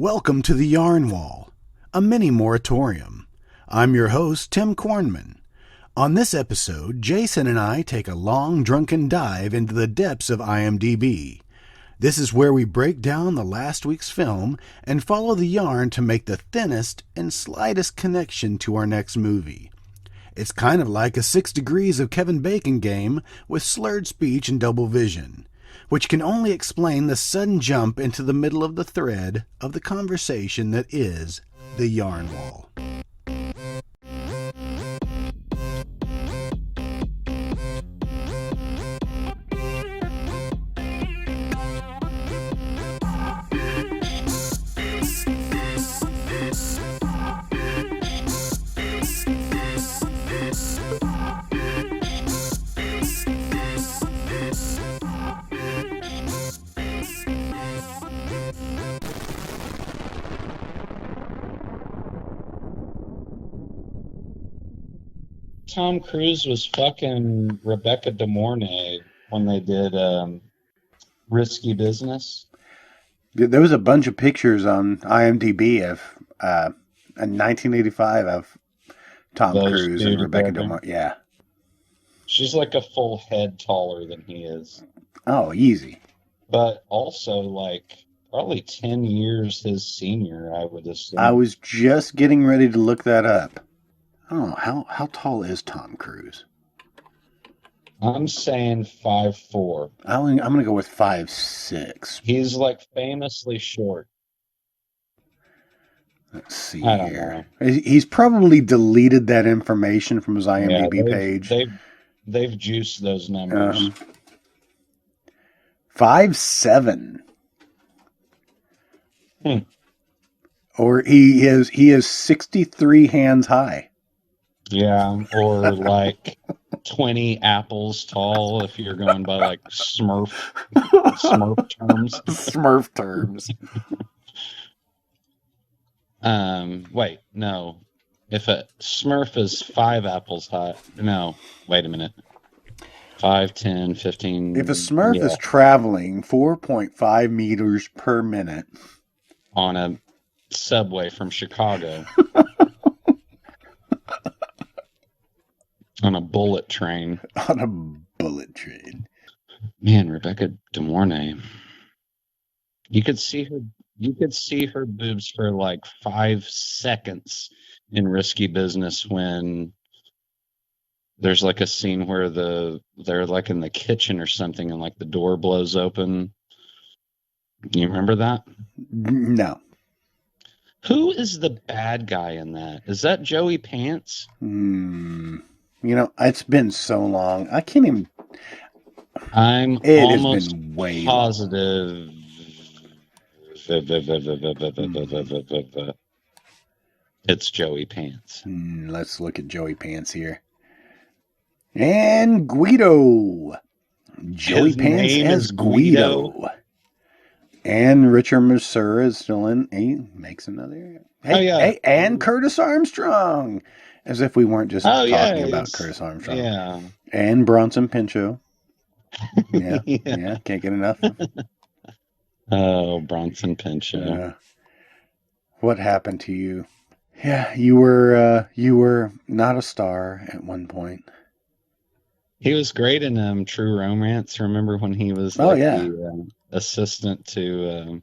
Welcome to the Yarn Wall, a mini moratorium. I'm your host, Tim Kornman. On this episode, Jason and I take a long, drunken dive into the depths of IMDB. This is where we break down the last week's film and follow the yarn to make the thinnest and slightest connection to our next movie. It's kind of like a 6 Degrees of Kevin Bacon game with slurred speech and double vision, which can only explain the sudden jump into the middle of the thread of the conversation that is the Yarn Wall. Tom Cruise was fucking Rebecca De Mornay when they did Risky Business. There was a bunch of pictures on IMDb of in 1985 of Tom Those Cruise two and Rebecca De together. Mornay. Yeah. She's like a full head taller than he is. Oh, easy. But also like probably 10 years his senior, I would assume. I was just getting ready to look that up. Oh, how tall is Tom Cruise? I'm saying 5'4". I'm going to go with 5'6". He's like famously short. Let's see I don't here. know. He's probably deleted that information from his IMDb page. They've juiced those numbers. 5'7". Hmm. Or he is 63 hands high. Yeah, or like 20 apples tall if you're going by like Smurf terms. Smurf terms. Wait, no. If a Smurf is 5 apples high, no, wait a minute. 5, 10, 15. If a Smurf is traveling 4.5 meters per minute on a subway from Chicago. On a bullet train. On a bullet train. Man, Rebecca De Mornay. You could see her boobs for like 5 seconds in Risky Business when there's like a scene where they're like in the kitchen or something and like the door blows open. You remember that? No. Who is the bad guy in that? Is that Joey Pants? You know, it's been so long. I can't even. I'm it almost has been way positive. It's Joey Pants. Let's look at Joey Pants here. And Guido. Joey Pants as Guido. And Richard Masur is still in. He makes another. Hey, and Curtis Armstrong. As if we weren't just talking about Curtis Armstrong. Yeah. And Bronson Pinchot. Yeah, yeah, can't get enough. Oh, Bronson Pinchot. What happened to you? Yeah, you were not a star at one point. He was great in True Romance. Remember when he was the assistant to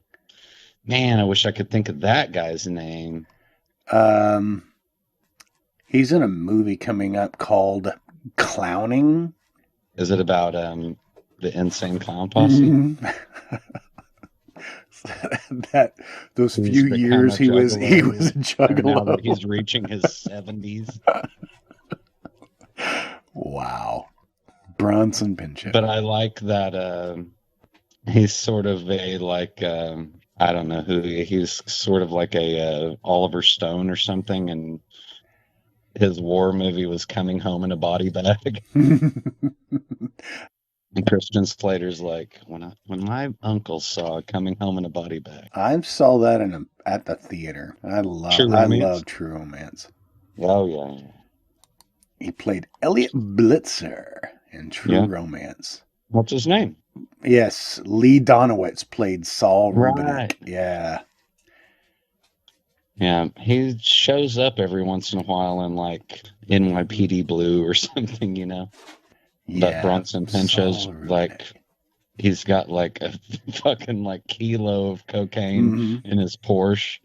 man, I wish I could think of that guy's name. He's in a movie coming up called Clowning. Is it about the Insane Clown Posse? Those few years he was a juggalo. Now that he's reaching his 70s. Wow. Bronson Pinchot. But I like that he's sort of a like I don't know who he's sort of like a Oliver Stone or something, and his war movie was Coming Home in a Body Bag. And Christian Slater's like, when my uncle saw Coming Home in a Body Bag. I saw that at the theater. I love True Romance. Oh yeah. He played Elliot Blitzer in True Romance. What's his name? Yes, Lee Donowitz played Saul Rubinek. Right. Yeah. Yeah, he shows up every once in a while in like NYPD Blue or something, that Yeah, Bronson Pinchot's Saul Rubinek. like he's got like a fucking like kilo of cocaine Hmm. in his Porsche.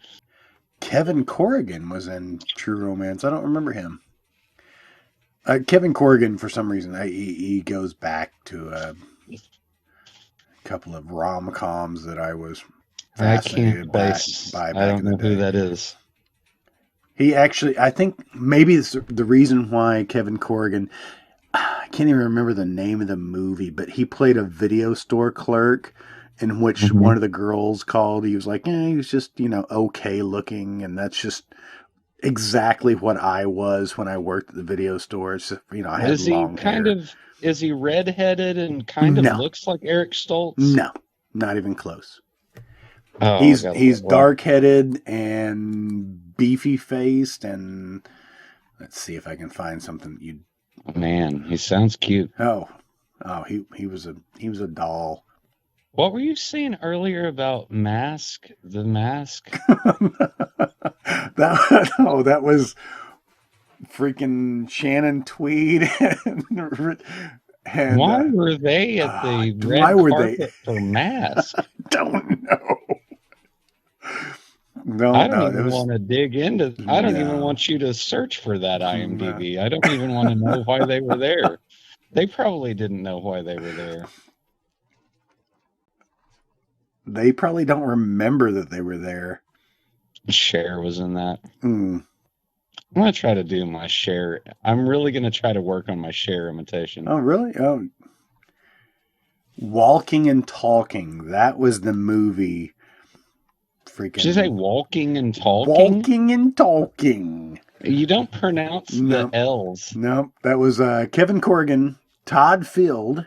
Kevin Corrigan was in True Romance. I don't remember him. Kevin Corrigan, for some reason, he goes back to a couple of rom coms that I was I can't fascinated place. by I back don't in the know who day. that is. He actually, I think maybe it's the reason why Kevin Corrigan, I can't even remember the name of the movie, but he played a video store clerk in which Hmm. one of the girls called. He was like, he was just, okay looking. And that's just exactly what I was when I worked at the video store. It's just, I had Is he long hair. is he redheaded and kind of No, looks like Eric Stoltz? no, not even close. Oh, I He's gotta he's look. Well, dark headed and beefy faced, and let's see if I can find something you. man, he sounds cute. Oh, he was a doll. What were you saying earlier about Mask? The Mask? That was freaking Shannon Tweed and Why were they at the why red were they? carpet for Mask? Don't know. No, I don't no, it even was want to dig into. I don't even no, want you to search for that no. IMDb. I don't even want to know why they were there. They probably didn't know why they were there. They probably don't remember that they were there. Cher was in that. Mm. I'm gonna try to do my Cher. I'm really gonna try to work on my Cher imitation. Oh, really? Oh, Walking and Talking. That was the movie. Did you say Freaking walking and talking? Walking and Talking. You don't pronounce the No, L's. no, that was Kevin Corrigan, Todd Field,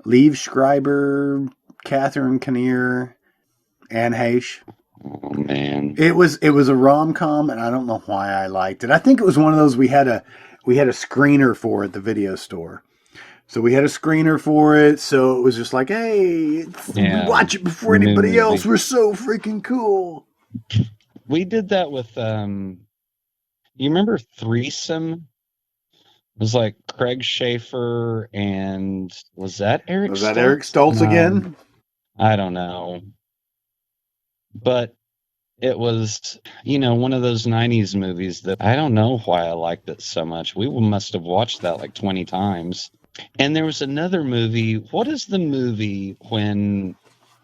Liev Schreiber, Catherine Kinnear, Anne Heche. Oh man. It was a rom com, and I don't know why I liked it. I think it was one of those we had a screener for at the video store. So we had a screener for it. So it was just like, hey, we Yeah. watch it before New anybody else. movie. We're so freaking cool. We did that with you remember Threesome? It was like Craig Schaefer and was that Eric Was that Eric Stoltz? Stoltz No, again? I don't know. But it was, one of those 90s movies that I don't know why I liked it so much. We must have watched that like 20 times. And there was another movie. What is the movie when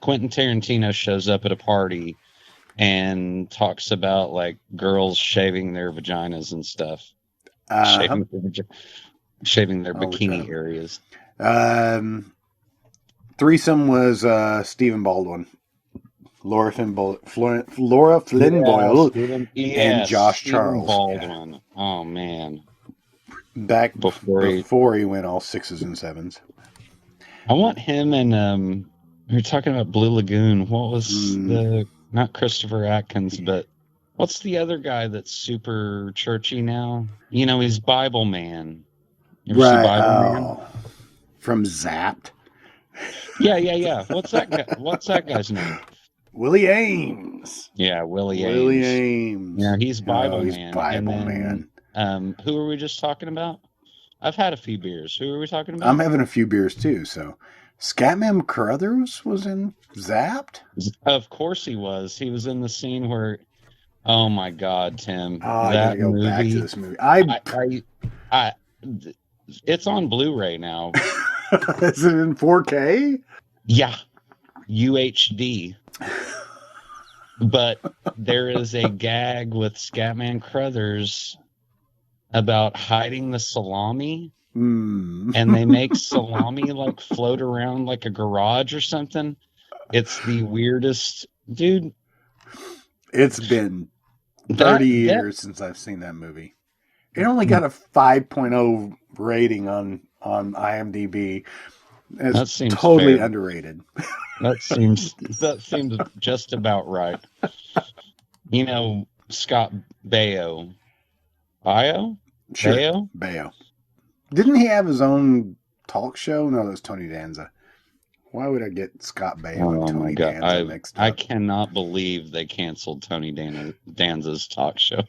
Quentin Tarantino shows up at a party and talks about like girls shaving their vaginas and stuff? Uh, Shaving their, shaving their oh, bikini areas. Threesome was Stephen Baldwin, Laura Flynn Yeah, Boyle, Stephen. and Yes, Josh Stephen Charles. Yeah, Baldwin. Oh man, back before he, before he went all sixes and sevens. I want him and we were talking about Blue Lagoon. What was Mm, the not Christopher Atkins, but what's the other guy that's super churchy now? He's Bible Man. You ever see right. Bible Man? Oh, from Zapped. Yeah, yeah, yeah. What's that guy? What's that guy's name? Willie Ames. Yeah, Willie Willie Ames. Yeah, Ames. he's Oh, Bible he's Man. And Bible then man. who were we just talking about? I've had a few beers. Who are we talking I'm about? having a few beers too. So, Scatman Crothers was in Zapped. Of course he was. He was in the scene where, oh my God, Tim, Oh, I gotta that go back to movie. this movie. I, it's on Blu-ray now. Is it in 4K? Yeah, UHD. But there is a gag with Scatman Crothers about hiding the salami, and they make salami like float around like a garage or something. It's the weirdest, dude. It's been 30 That years since I've seen that movie. It only got a 5.0 rating on IMDb. It's that seems totally fair. underrated. That seems just about right. Scott Baio. Baio? Sure, Baio? Bayo. Didn't he have his own talk show? No, that was Tony Danza. Why would I get Scott Baio and Oh my Tony God. Danza mixed I up? cannot believe they canceled Tony Danza's talk show.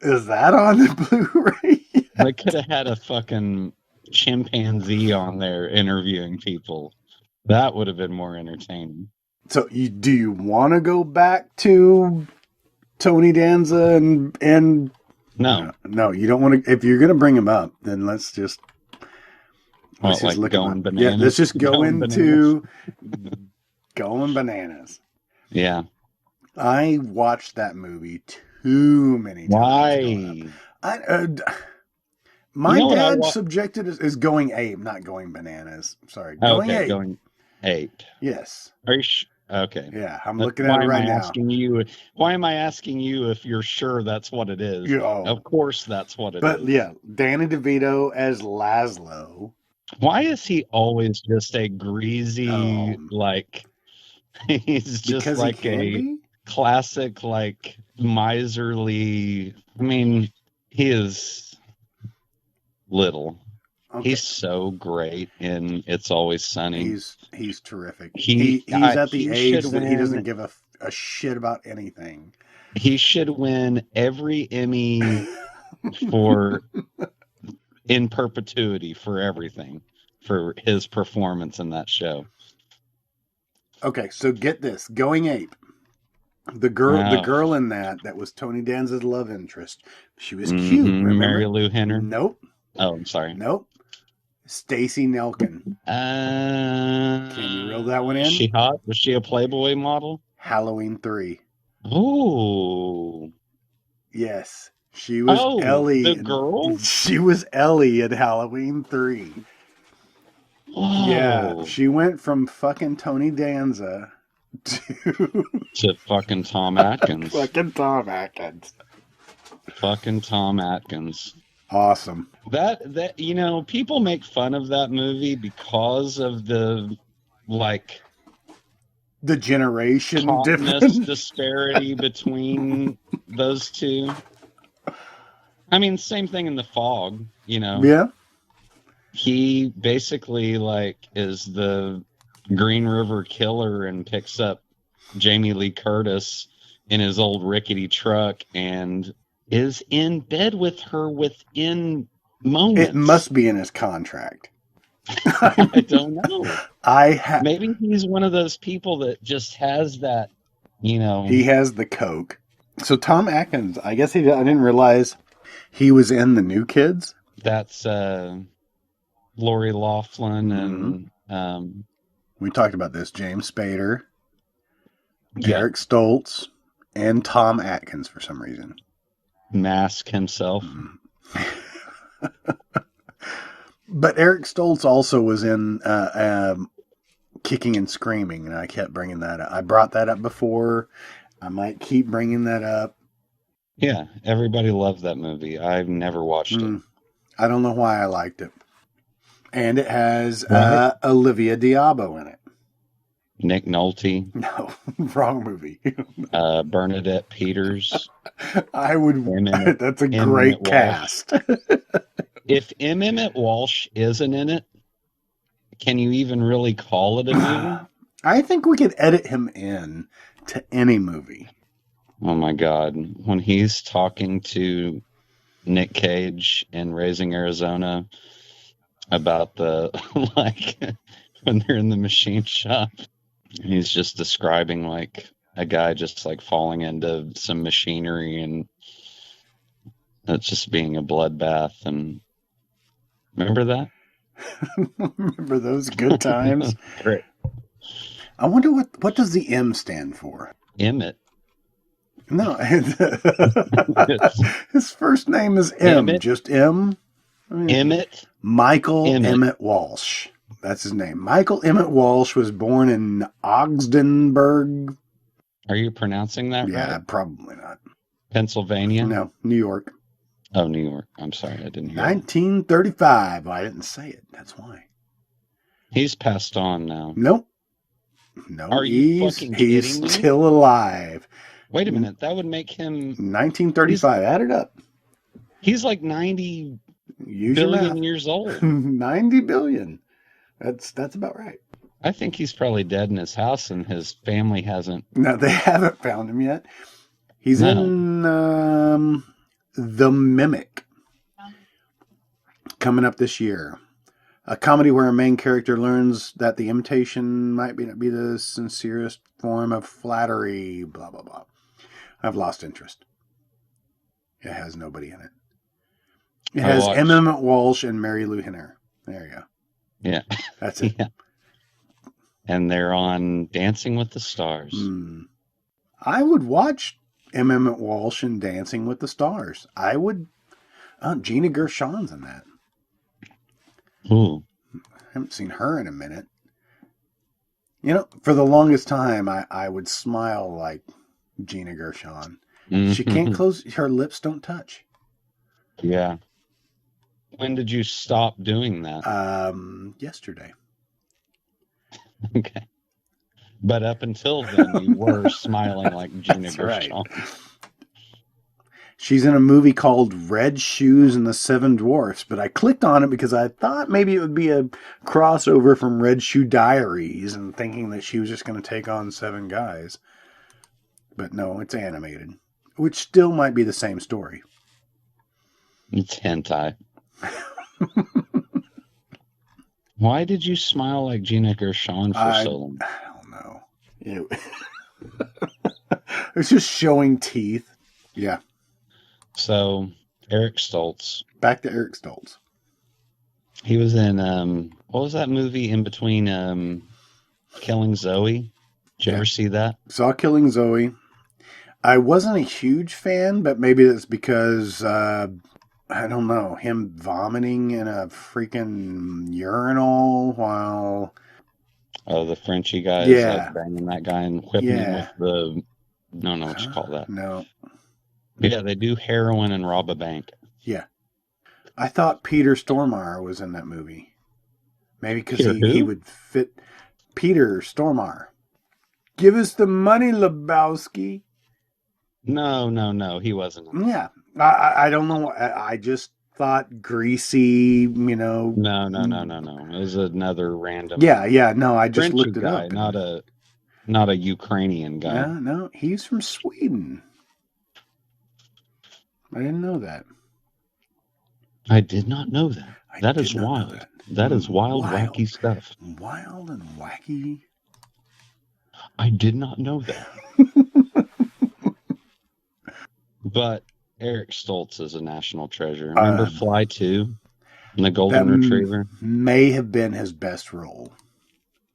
Is that on the Blu-ray? They could have had a fucking chimpanzee on there interviewing people. That would have been more entertaining. So, do you want to go back to Tony Danza and No. no, you don't want to. If you're going to bring him up, then let's just Well, like look him going up. bananas. Yeah, let's just go Going into going bananas. Yeah. I watched that movie too many times. Growing up. My dad subjected is going ape, not going bananas. Sorry, going ape. Going ape. Yes. Are you okay? Yeah, I'm looking at it right now. Why am I asking you if you're sure that's what it is? Of course, that's what it is. But yeah, Danny DeVito as Laszlo. Why is he always just a greasy, he's just like a classic, like miserly. I mean, he is little. Okay. He's so great in It's Always Sunny. He's terrific. He's at the age that he doesn't give a shit about anything. He should win every Emmy for in perpetuity for everything, for his performance in that show. Okay, so get this. Going Ape. The girl in that was Tony Danza's love interest. She was cute. Remember? Mary Lou Henner? Nope. Oh, I'm sorry. Nope. Stacey Nelkin. Can you reel that one in? Was she hot? Was she a Playboy model? Halloween 3. Oh. Yes. She was Ellie. The girl? She was Ellie in Halloween 3. Whoa. Yeah. She went from fucking Tony Danza to fucking Tom Atkins. Fucking Tom Atkins. Fucking Tom Atkins. Awesome. That people make fun of that movie because of the generation difference disparity between those two. I mean, same thing in The Fog, Yeah. He basically is the Green River Killer and picks up Jamie Lee Curtis in his old rickety truck and is in bed with her within moments. It must be in his contract. I don't know. Maybe he's one of those people that just has that, He has the coke. So Tom Atkins, I guess I didn't realize he was in The New Kids. That's Lori Loughlin and we talked about this. James Spader, Eric Stoltz, and Tom Atkins for some reason. Mask himself. But Eric Stoltz also was in Kicking and Screaming, and I kept bringing that up. I brought that up before. I might keep bringing that up. Yeah, everybody loved that movie. I've never watched it. I don't know why I liked it. And it has Olivia d'Abo in it. Nick Nolte. No, wrong movie. Bernadette Peters. That's a great cast. If M. Emmett Walsh isn't in it, can you even really call it a movie? I think we could edit him in to any movie. Oh my God. When he's talking to Nick Cage in Raising Arizona about the, when they're in the machine shop, he's just describing a guy just falling into some machinery and it's just being a bloodbath. And remember that? Remember those good times? Great. I wonder what does the M stand for? Emmett. No, his first name is M. Emmett? Just M. Emmett. Michael Emmett Walsh. That's his name. Michael Emmett Walsh was born in Ogdenburg. Are you pronouncing that right? Yeah, probably not. Pennsylvania? No, New York. Oh, New York. I'm sorry, I didn't hear. 1935. Well, I didn't say it. That's why. He's passed on now. Nope. No, Are you fucking kidding me? He's still alive. Wait a minute. That would make him 1935. Add it up. He's 90 Use your billion math. years old. 90 billion. That's about right. I think he's probably dead in his house and his family hasn't. No, they haven't found him yet. He's No. in The Mimic, coming up this year. A comedy where a main character learns that the imitation might be the sincerest form of flattery, blah, blah, blah. I've lost interest. It has nobody in it. It has Emmett Walsh and Mary Lou Henner. There you go. Yeah. That's it. Yeah. And they're on Dancing with the Stars. I would watch Emmett Walsh and Dancing with the Stars. I would. Gina Gershon's in that. Ooh. I haven't seen her in a minute. You know, for the longest time, I would smile like Gina Gershon. Mm-hmm. She can't close, her lips don't touch. Yeah. When did you stop doing that? Yesterday. Okay. But up until then, you were smiling like Gina Gershon. Right. She's in a movie called Red Shoes and the Seven Dwarfs, but I clicked on it because I thought maybe it would be a crossover from Red Shoe Diaries and thinking that she was just going to take on 7 guys. But no, it's animated, which still might be the same story. It's hentai. Why did you smile like Gina Gershon for so long? I don't know. It was just showing teeth. Yeah. So, Eric Stoltz. Back to Eric Stoltz. He was in, what was that movie in between Killing Zoe? Did you ever see that? Saw Killing Zoe. I wasn't a huge fan, but maybe that's because, I don't know, him vomiting in a freaking urinal while... Oh, the Frenchy guy is like banging that guy and whipping him with the... I don't know what you call that. No. Yeah, they do heroin and rob a bank. Yeah. I thought Peter Stormare was in that movie. Maybe because he would fit... Peter Stormare. Give us the money, Lebowski. No, he wasn't. Yeah. I don't know. I just thought greasy, you know. No. It was another random... Yeah, no, I just Frenchy looked it guy, up. Not a Ukrainian guy. No, he's from Sweden. I didn't know that. I did not know that. That is wild. That is wild, wacky stuff. Wild and wacky. I did not know that. But Eric Stoltz is a national treasure. Remember Fly 2 and the Golden Retriever? May have been his best role.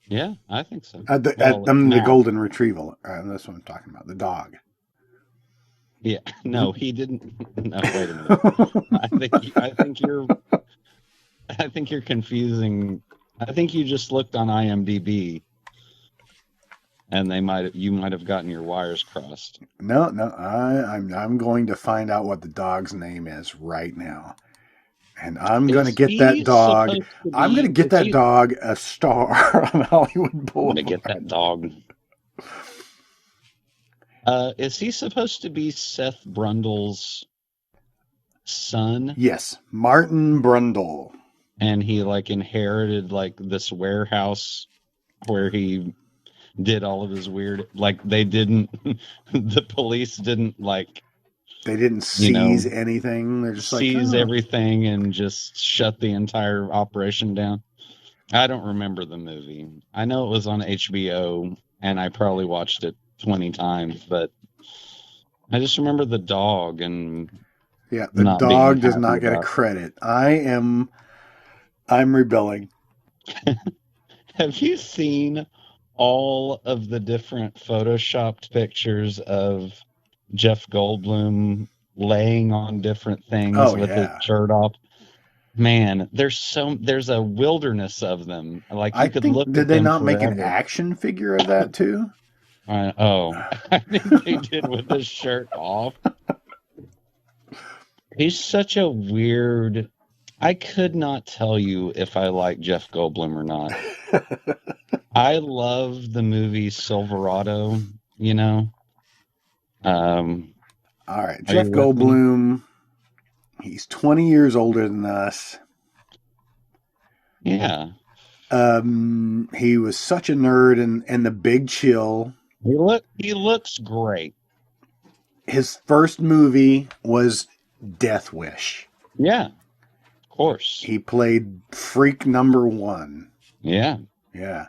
Yeah, I think so. The Golden Retriever. That's what I'm talking about. The dog. Yeah, no, he didn't. No, wait a minute. I think you're confusing. I think you just looked on IMDb, and you might have gotten your wires crossed. No, I'm going to find out what the dog's name is right now, and I'm going to get that dog. I'm going to get that dog a star on Hollywood Boulevard. I'm going to get that dog. Is he supposed to be Seth Brundle's son? Yes, Martin Brundle. And he inherited this warehouse where he did all of his weird, the police didn't they didn't seize anything. They're just seize everything and just shut the entire operation down. I don't remember the movie. I know it was on HBO and I probably watched it 20 times, but I just remember the dog and the dog does not get a credit. I'm rebelling. Have you seen all of the different photoshopped pictures of Jeff Goldblum laying on different things his shirt off? Man, there's a wilderness of them. Did they not make an action figure of that too? I think they did with his shirt off. He's such a weird... I could not tell you if I like Jeff Goldblum or not. I love the movie Silverado, All right, Jeff Goldblum. He's 20 years older than us. Yeah. He was such a nerd in The Big Chill. He looks great. His first movie was Death Wish. Yeah, of course. He played freak number 1. Yeah. Yeah.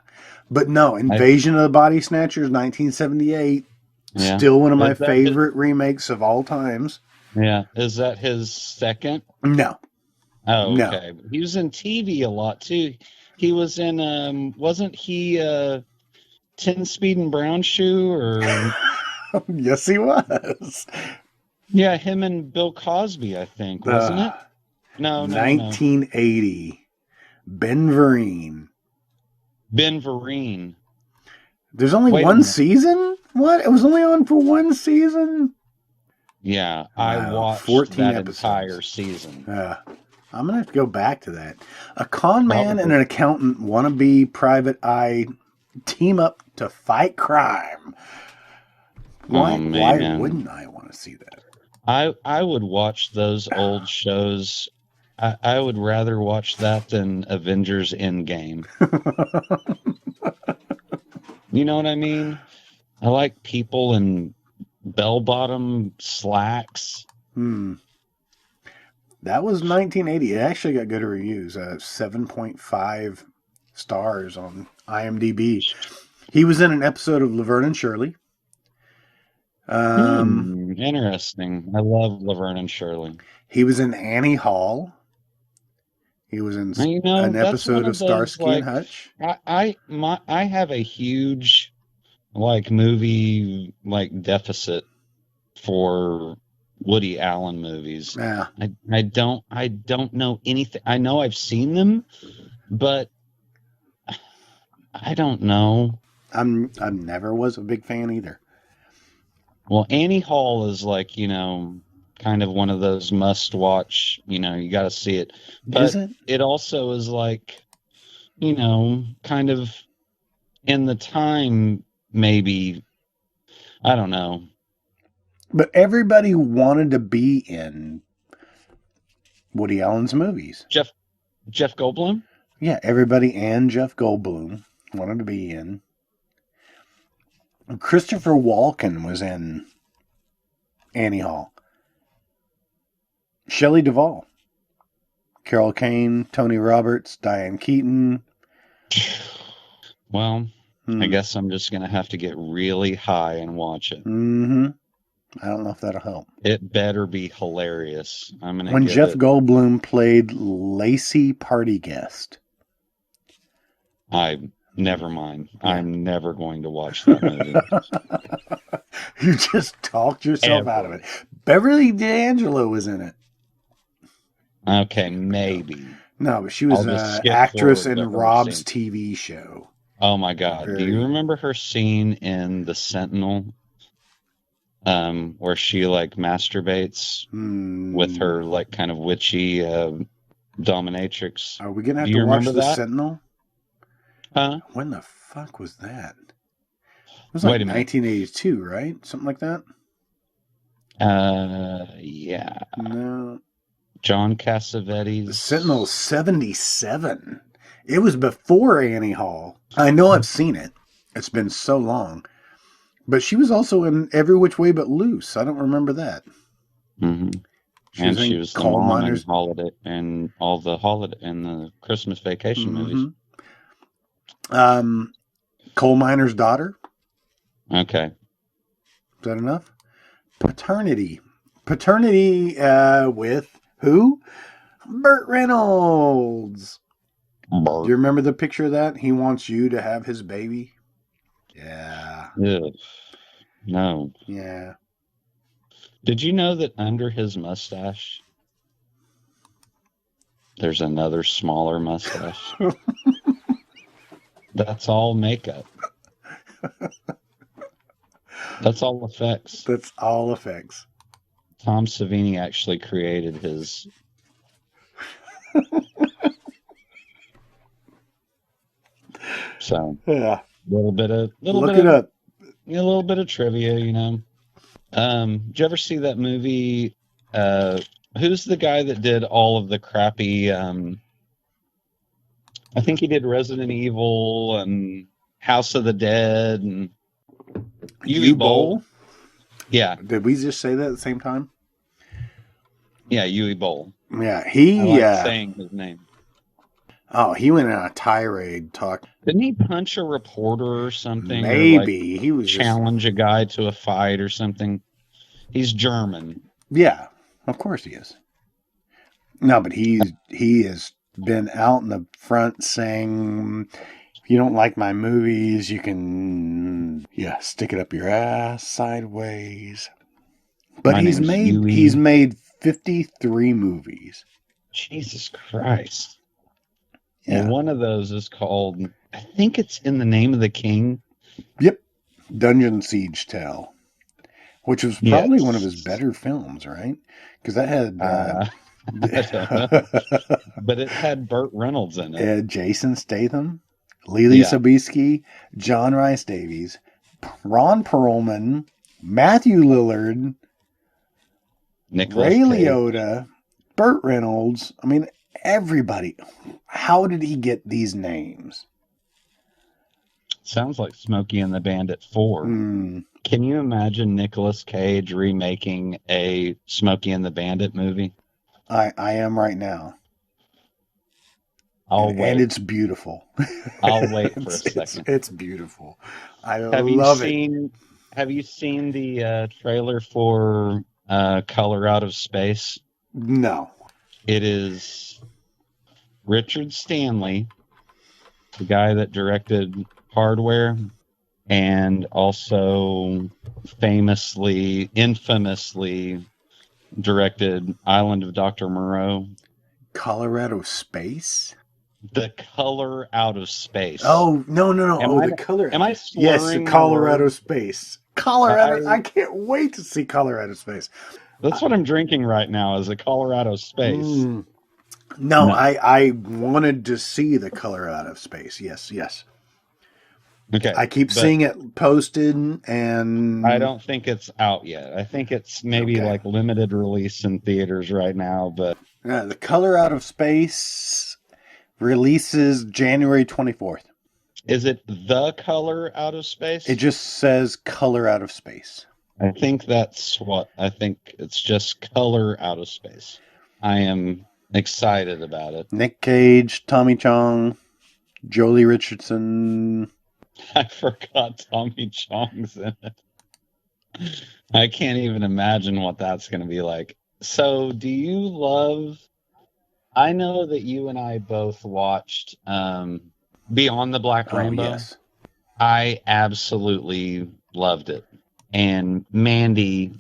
But no, Invasion of the Body Snatchers, 1978. Yeah. Still one of my favorite remakes of all times. Yeah. Is that his second? No. Oh, No. okay. He was in TV a lot too. He was in wasn't he 10 Speed and Brown Shoe or Yes, he was. Yeah, him and Bill Cosby, I think, wasn't it? No. 1980. Ben Vereen. Ben Vereen. There's only one season? What? It was only on for one season? Yeah, I watched 14 that episodes. entire season. I'm going to have to go back to that. A con man and an accountant wannabe private eye team up to fight crime. Why wouldn't I want to see that? I would watch those old shows. I would rather watch that than Avengers Endgame. You know what I mean? I like people in bell-bottom slacks. That was 1980. It actually got good reviews. 7.5 stars on IMDb. He was in an episode of Laverne and Shirley. Interesting. I love Laverne and Shirley. He was in Annie Hall. He was in an episode of Starsky and Hutch. I have a huge movie deficit for Woody Allen movies. Yeah. I don't know anything. I know I've seen them, but I don't know. I never was a big fan either. Well, Annie Hall is kind of one of those must-watch, you got to see it. But it also is kind of in the time, maybe, I don't know. But everybody wanted to be in Woody Allen's movies. Jeff Goldblum? Yeah, everybody and Jeff Goldblum wanted to be in. Christopher Walken was in Annie Hall. Shelley Duvall. Carol Kane, Tony Roberts, Diane Keaton. Well, I guess I'm just going to have to get really high and watch it. Mm-hmm. I don't know if that'll help. It better be hilarious. When Jeff Goldblum played Lacey Party Guest. Never mind. Yeah. I'm never going to watch that movie. You just talked yourself out of it. Beverly D'Angelo was in it. Okay, maybe. No, but she was an actress in Rob's TV show. Oh my God. Do you remember her scene in The Sentinel? Where she masturbates with her kind of witchy dominatrix. Are we gonna have to watch The Sentinel? Huh? When the fuck was that? It was 1982, right? Something like that. Yeah. No. John Cassavetes. The Sentinel 77. It was before Annie Hall. I know I've seen it. It's been so long. But she was also in Every Which Way But Loose. I don't remember that. Mm-hmm. She was the mom in Holiday and all the holiday and the Christmas Vacation movies. Coal Miner's Daughter. Okay. Is that enough? Paternity with who? Burt Reynolds. Do you remember the picture of that? He wants you to have his baby. Yeah. Ugh. No. Yeah. Did you know that under his mustache there's another smaller mustache? That's all makeup. That's all effects. That's all effects. Tom Savini actually created his. So yeah, a little bit of trivia, Did you ever see that movie Who's the guy that did all of the crappy? I think he did Resident Evil and House of the Dead and Yui Bowl. U-Bowl? Yeah, Did we just say that at the same time? yeah, Yui Bowl. Yeah, I like saying his name. he went on a tirade talk. Didn't he punch a reporter or something, or like Maybe he was just challenge a guy to a fight or something? He's German. yeah, of course he is. No, but he has been out in the front saying, if you don't like my movies, you can stick it up your ass sideways. But My he's name's made Yui. he's made 53 movies. Jesus Christ. Yeah. Well, one of those is called, I think it's In the Name of the King. Yep. Dungeon Siege Tale, which was probably one of his Yes. better films, right? Because that had I don't know. But it had Burt Reynolds in it. Jason Statham, Lily Yeah. Sobieski, John Rhys Davies, Ron Perlman, Matthew Lillard, Nicolas Ray Cage. Liotta, Burt Reynolds. I mean, everybody. How did he get these names? Sounds like Smokey and the Bandit 4. Can you imagine Nicolas Cage remaking a Smokey and the Bandit movie? I am right now. I'll wait. And it's beautiful. I'll wait for a second. It's beautiful. I Have love you seen, Have you seen the trailer for Color Out of Space? No. It is Richard Stanley, the guy that directed Hardware, and also infamously directed Island of Dr. Moreau. Colorado Space? The Color Out of Space. Oh, no. The color. Am I slurring? Yes, the Colorado Space. Colorado. I can't wait to see Colorado Space. That's what I'm drinking right now, is a Colorado Space. No, I wanted to see the Color Out of Space. Yes. Okay. I keep seeing it posted, and I don't think it's out yet. I think it's maybe like limited release in theaters right now, but the Color Out of Space releases January 24th. Is it The Color Out of Space? It just says Color Out of Space. I think it's just Color Out of Space. I am excited about it. Nick Cage, Tommy Chong, Jolie Richardson. I forgot Tommy Chong's in it. I can't even imagine what that's going to be like. So, do you love... I know that you and I both watched Beyond the Black Rainbow. Yes. I absolutely loved it. And Mandy,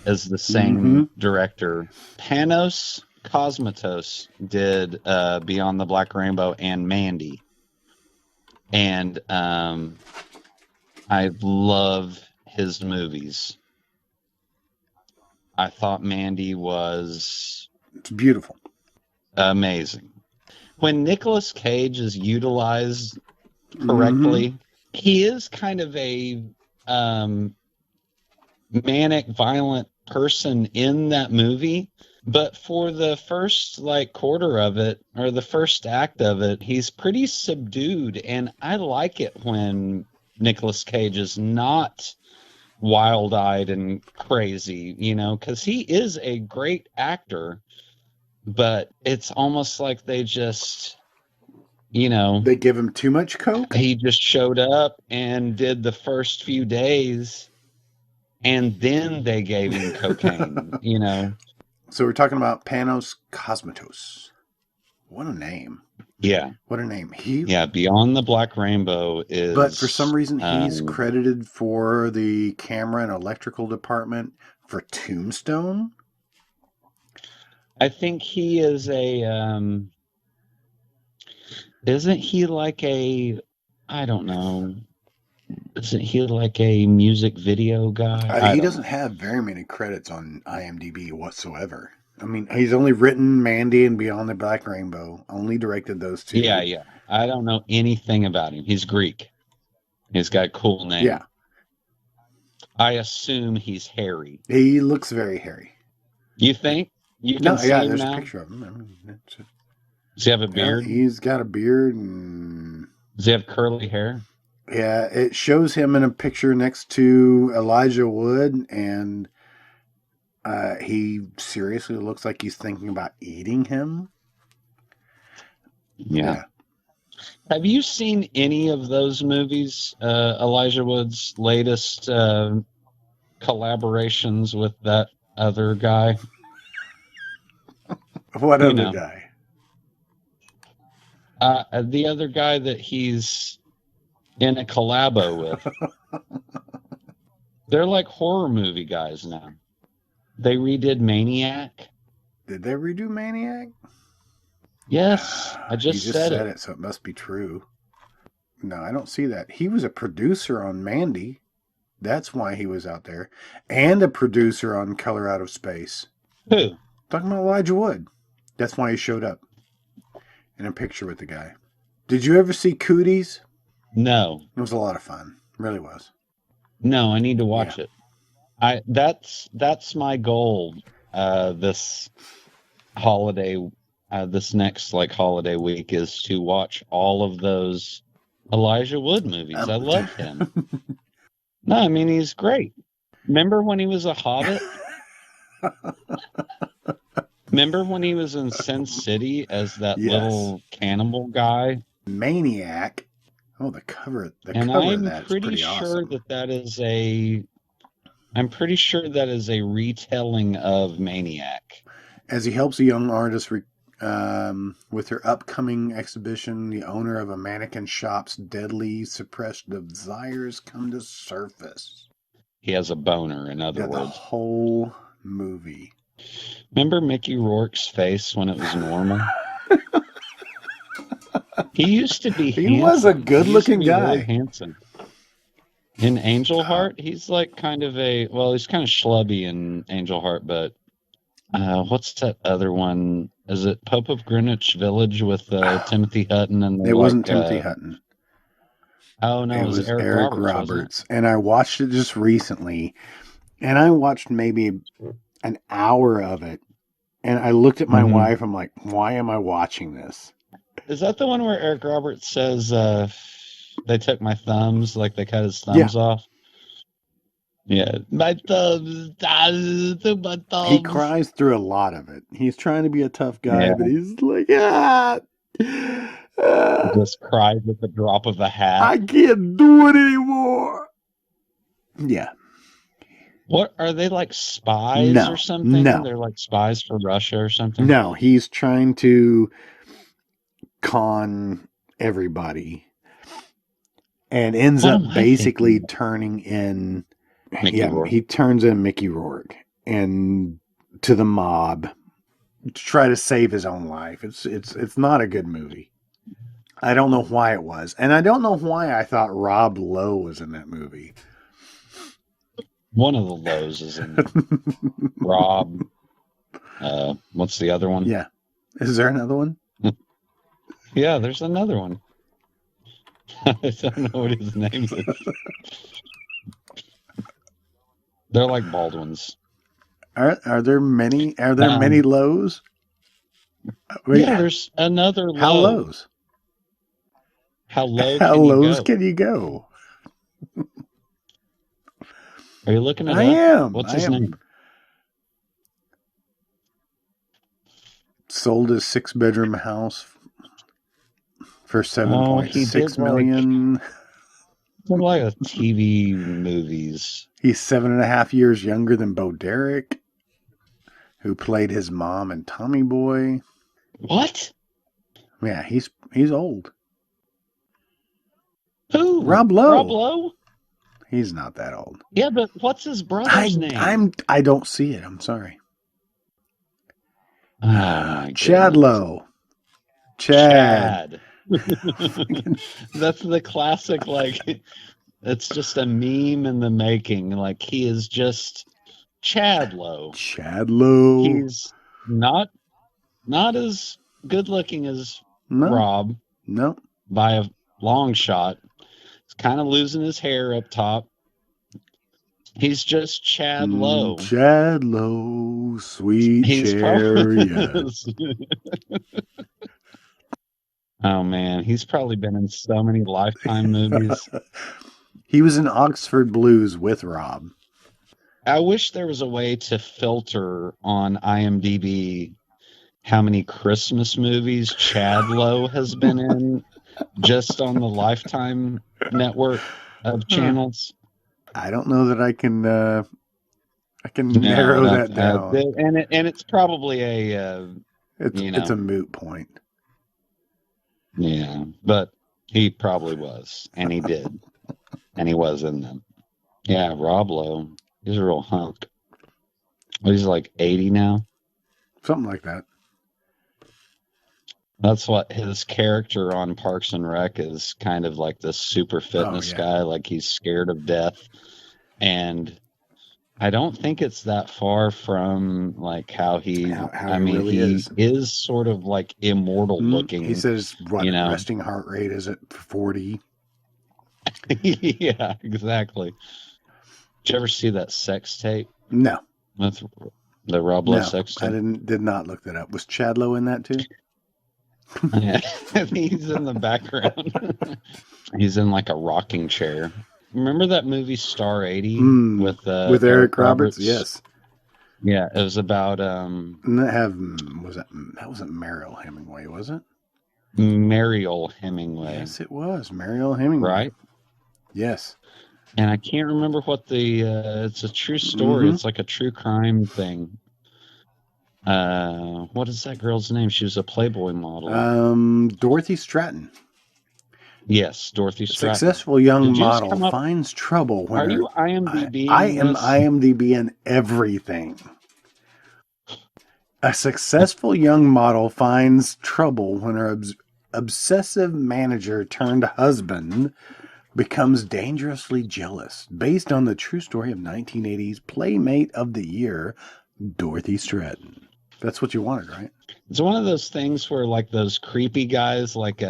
is the same director. Panos Cosmatos did Beyond the Black Rainbow and Mandy. And I love his movies. I thought Mandy was... It's beautiful. Amazing. When Nicolas Cage is utilized correctly, he is kind of a manic, violent person in that movie. But for the first quarter of it, or the first act of it, he's pretty subdued. And I like it when Nicolas Cage is not wild-eyed and crazy, because he is a great actor. But it's almost like they just, they give him too much coke. He just showed up and did the first few days, and then they gave him cocaine, So we're talking about Panos Cosmatos. What a name. Yeah. What a name. Beyond the Black Rainbow is... But for some reason, he's credited for the camera and electrical department for Tombstone. I think he is isn't he like I don't know. Isn't he like a music video guy? He doesn't have very many credits on IMDb whatsoever. I mean, he's only written Mandy and Beyond the Black Rainbow. Only directed those two. Yeah. I don't know anything about him. He's Greek. He's got a cool name. Yeah. I assume he's hairy. He looks very hairy. You think? You can No, see yeah, him there's a now. picture of him. I mean, Does he have a yeah, beard? he's got a beard, and Does he have curly hair? yeah, it shows him in a picture next to Elijah Wood, and he seriously looks like he's thinking about eating him. Yeah. Yeah. Have you seen any of those movies? Elijah Wood's latest collaborations with that other guy? What You other know, guy? the other guy that he's in a collabo with. They're like horror movie guys now. They redid Maniac. Did they redo Maniac? Yes, I You just just said said it. it, so it must be true. No, I don't see that. He was a producer on Mandy. That's why he was out there. And a producer on Color Out of Space. Who? Talking about Elijah Wood. That's why he showed up in a picture with the guy. Did you ever see Cooties? No, It was a lot of fun. It really was. no, I need to Yeah. watch it. That's my goal. This holiday, this next like holiday week is to watch all of those Elijah Wood movies. I love him. No, I mean he's great. Remember when he was a Hobbit? Remember when he was in Sin City as that Yes. little cannibal guy? Maniac. Oh, the cover of And I'm that is pretty pretty sure awesome. I'm pretty sure that is a retelling of Maniac. As he helps a young artist with her upcoming exhibition, the owner of a mannequin shop's deadly suppressed desires come to surface. He has a boner, in other The words. whole movie. Remember Mickey Rourke's face when it was normal? He used to be He handsome. was a good-looking He used to be guy. really handsome. In Angel Heart, he's like kind of he's kind of schlubby in Angel Heart, but what's that other one? Is it Pope of Greenwich Village with Timothy Hutton and It wasn't Timothy Hutton. Oh no, It it was was Eric Roberts, wasn't it? And I watched it just recently, and I watched maybe an hour of it, and I looked at my wife. I'm like, why am I watching this? Is that the one where Eric Roberts says they took my thumbs, like they cut his thumbs off? Yeah, my thumbs, my thumbs. He cries through a lot of it. He's trying to be a tough guy, but he's like, just cries at the drop of a hat. I can't do it anymore. Yeah. What are they, like spies or something? No. They're like spies for Russia or something? No, he's trying to con everybody and ends up basically turning in Rourke. He turns in Mickey Rourke and to the mob to try to save his own life. It's not a good movie. I don't know why it was. And I don't know why I thought Rob Lowe was in that movie. One of the Lowe's is in there. Rob. What's the other one? Yeah. Is there another one? Yeah, there's another one. I don't know what his name is. They're like Baldwins. Are there many? Are there many Lowe's? Wait, yeah, there's another Lowe. How Lowe's? How low? How Lowe's can you go? Are you looking at? I am. What's his name? Sold his 6-bedroom house for $7.6 million. Like a TV movies. He's 7.5 years younger than Bo Derek, who played his mom in Tommy Boy. What? Yeah, he's old. Who? Rob Lowe. Rob Lowe? He's not that old. Yeah, but what's his brother's name? I don't see it. I'm sorry. Oh my Chad Lowe. Chad. That's the classic, like, it's just a meme in the making. Like, he is just Chad Lowe. Chad Lowe. He's not as good looking as Rob. No. By a long shot. He's kind of losing his hair up top. He's just Chad Lowe. Chad Lowe, sweet He's chariot. probably. Oh man, he's probably been in so many Lifetime movies. He was in Oxford Blues with Rob. I wish there was a way to filter on IMDb how many Christmas movies Chad Lowe has been in just on the Lifetime network of channels. I don't know that I can No, narrow that down. and it's probably a It's a moot point. yeah, but he probably was, and he did, and he was in them. Yeah, Rob Lowe, he's a real hunk. He's like 80 now. Something like that. That's what his character on Parks and Rec is, kind of like this super fitness guy, like he's scared of death. And I don't think it's that far from like how he really is sort of like immortal looking. He says resting heart rate is at 40. Yeah, exactly. Did you ever see that sex tape? No. With the Rob Lowe sex tape? I did not look that up. Was Chad Lowe in that too? Yeah, he's in the background. He's in like a rocking chair. Remember that movie Star 80 with Eric Roberts? Yes. Yeah, it was about Didn't that wasn't Mariel Hemingway, was it? Mariel Hemingway. Yes, it was Mariel Hemingway. Right? Yes. And I can't remember what it's a true story. It's like a true crime thing. What is that girl's name? She was a Playboy model. Dorothy Stratton. Yes, Dorothy Stratton. Successful young model finds trouble when you IMDb? I am IMDb in everything. A successful young model finds trouble when her obsessive manager turned husband becomes dangerously jealous. Based on the true story of 1980's Playmate of the Year, Dorothy Stratton. That's what you wanted, right? It's one of those things where like those creepy guys like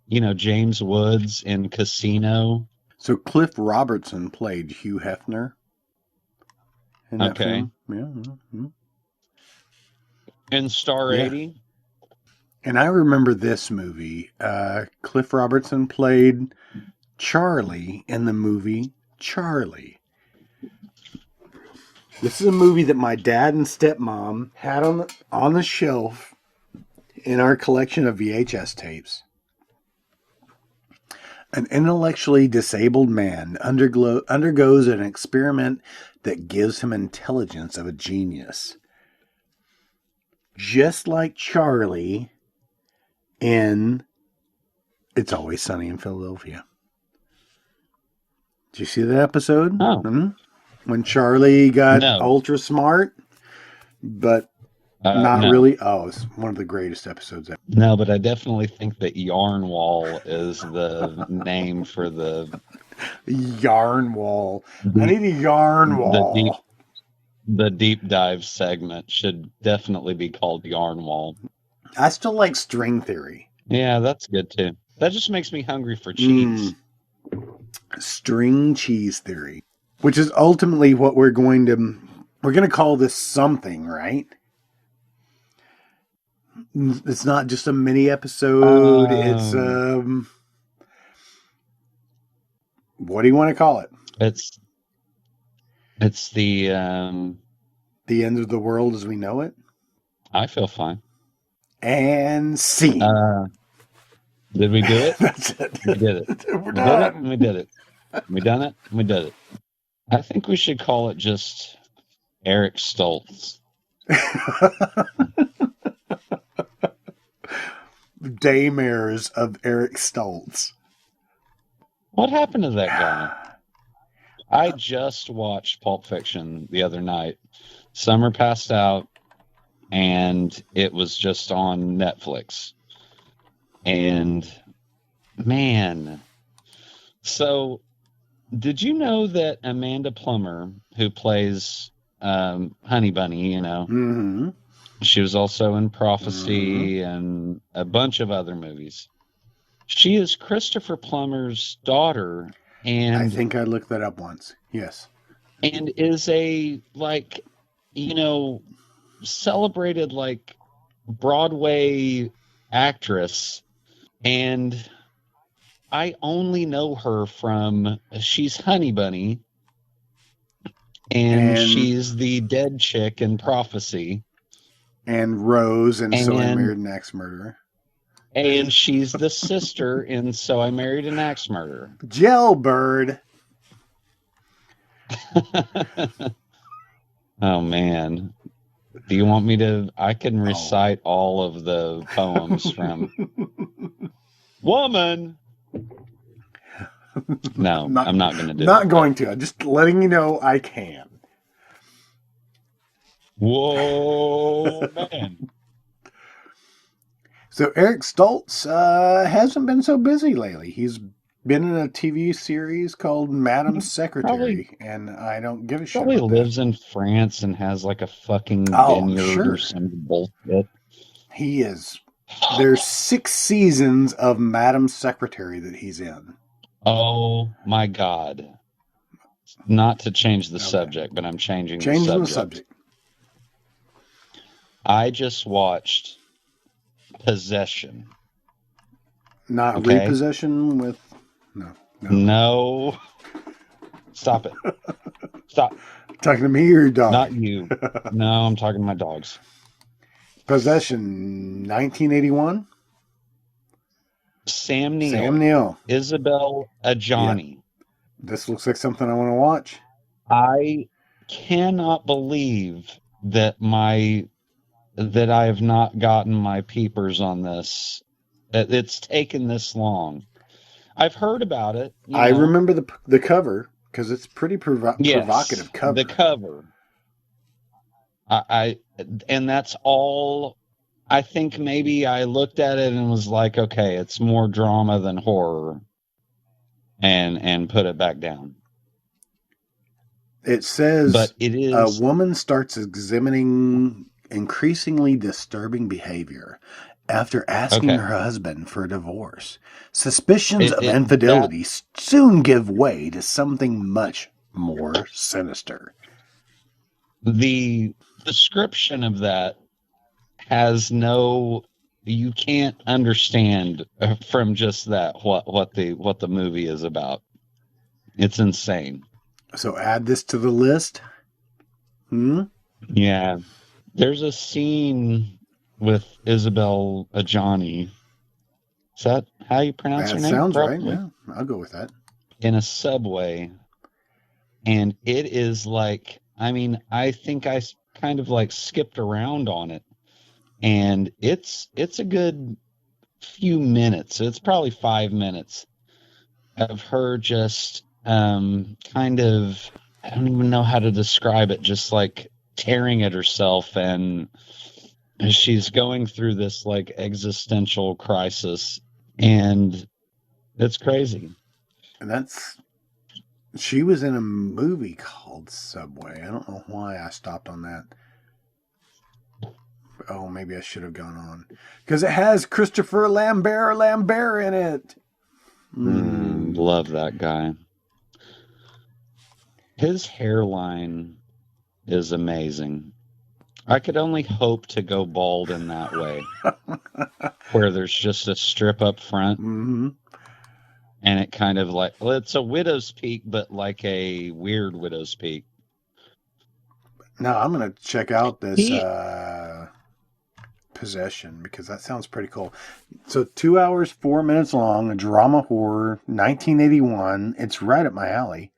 James Woods in Casino. So Cliff Robertson played Hugh Hefner in that film. Yeah. Mm-hmm. In Star 80. And I remember this movie. Cliff Robertson played Charlie in the movie Charlie. This is a movie that my dad and stepmom had on the shelf in our collection of VHS tapes. An intellectually disabled man undergoes an experiment that gives him intelligence of a genius. Just like Charlie in It's Always Sunny in Philadelphia. Did you see that episode? Oh. Mm-hmm. When Charlie got ultra smart, but not really. Oh, it's one of the greatest episodes ever. No, but I definitely think that Yarn Wall is the name for the Yarn Wall. I need a Yarn Wall. The deep dive segment should definitely be called Yarn Wall. I still like String Theory. Yeah, that's good too. That just makes me hungry for cheese. String cheese theory, which is ultimately what we're going to call this something, right? It's not just a mini episode. It's what do you want to call it? It's the end of the world as we know it. I feel fine. And scene. Did we do it? That's it. We did it. We're done. We did it. We done it. We did it. I think we should call it just Eric Stoltz. Daymares of Eric Stoltz. What happened to that guy? I just watched Pulp Fiction the other night. Summer passed out, and it was just on Netflix. And, man. So, did you know that Amanda Plummer, who plays Honey Bunny, Mm-hmm. She was also in Prophecy and a bunch of other movies. She is Christopher Plummer's daughter. And I think I looked that up once. Yes. and is a, like, you know, celebrated, like, Broadway actress. And I only know her from, she's Honey Bunny, and And she's the dead chick in Prophecy, Rose, and So I and Married an Axe Murderer. she's the sister in So I Married an Axe Murderer. Jailbird. Oh man. Do you want me to? I can recite all of the poems from Woman. No, I'm not going to do Not it. going to. I'm just letting you know I can. Whoa, man. So Eric Stoltz hasn't been so busy lately. He's been in a TV series called Madam's Probably Secretary, and I don't give a shit probably about that. lives in France and has like a fucking Oh, I'm vineyard or sure. some bullshit. He is. There's 6 seasons of Madam's Secretary that he's in. Oh my God. Not to change the Okay. subject, but I'm changing the Changing the subject. subject. I just watched Possession. Not Okay? repossession with. No. No. Stop it. Stop. Talking to me or your dog? Not you. No, I'm talking to my dogs. Possession, 1981. Sam Neill. Sam Neill. Isabel Adjani. Yeah. This looks like something I want to watch. I cannot believe that I have not gotten my peepers on this. That it's taken this long. I've heard about it. I remember the cover because it's pretty provocative cover. The cover. And that's all. I think maybe I looked at it and was like, okay, it's more drama than horror, and put it back down. It says, but it is a woman starts exhibiting increasingly disturbing behavior after asking her husband for a divorce. Suspicions of infidelity soon give way to something much more sinister. The description of that has you can't understand from just that what the movie is about. It's insane. So add this to the list. Yeah. There's a scene with Isabel Adjani. Is that how you pronounce her name? That sounds Probably. right. Yeah, I'll go with that. In a subway. And it is like, I think I kind of like skipped around on it. And it's a good few minutes. It's probably 5 minutes of her just kind of, I don't even know how to describe it, just like tearing at herself, and she's going through this like existential crisis, and it's crazy. And she was in a movie called Subway. I don't know why I stopped on that. Oh, maybe I should have gone on. Because it has Christopher Lambert in it. Love that guy. His hairline is amazing. I could only hope to go bald in that way. Where there's just a strip up front. Mm-hmm. And it kind of like, well, it's a widow's peak, but like a weird widow's peak. Now I'm going to check out this Possession, because that sounds pretty cool. So 2 hours, 4 minutes long, a drama horror, 1981. It's right up my alley.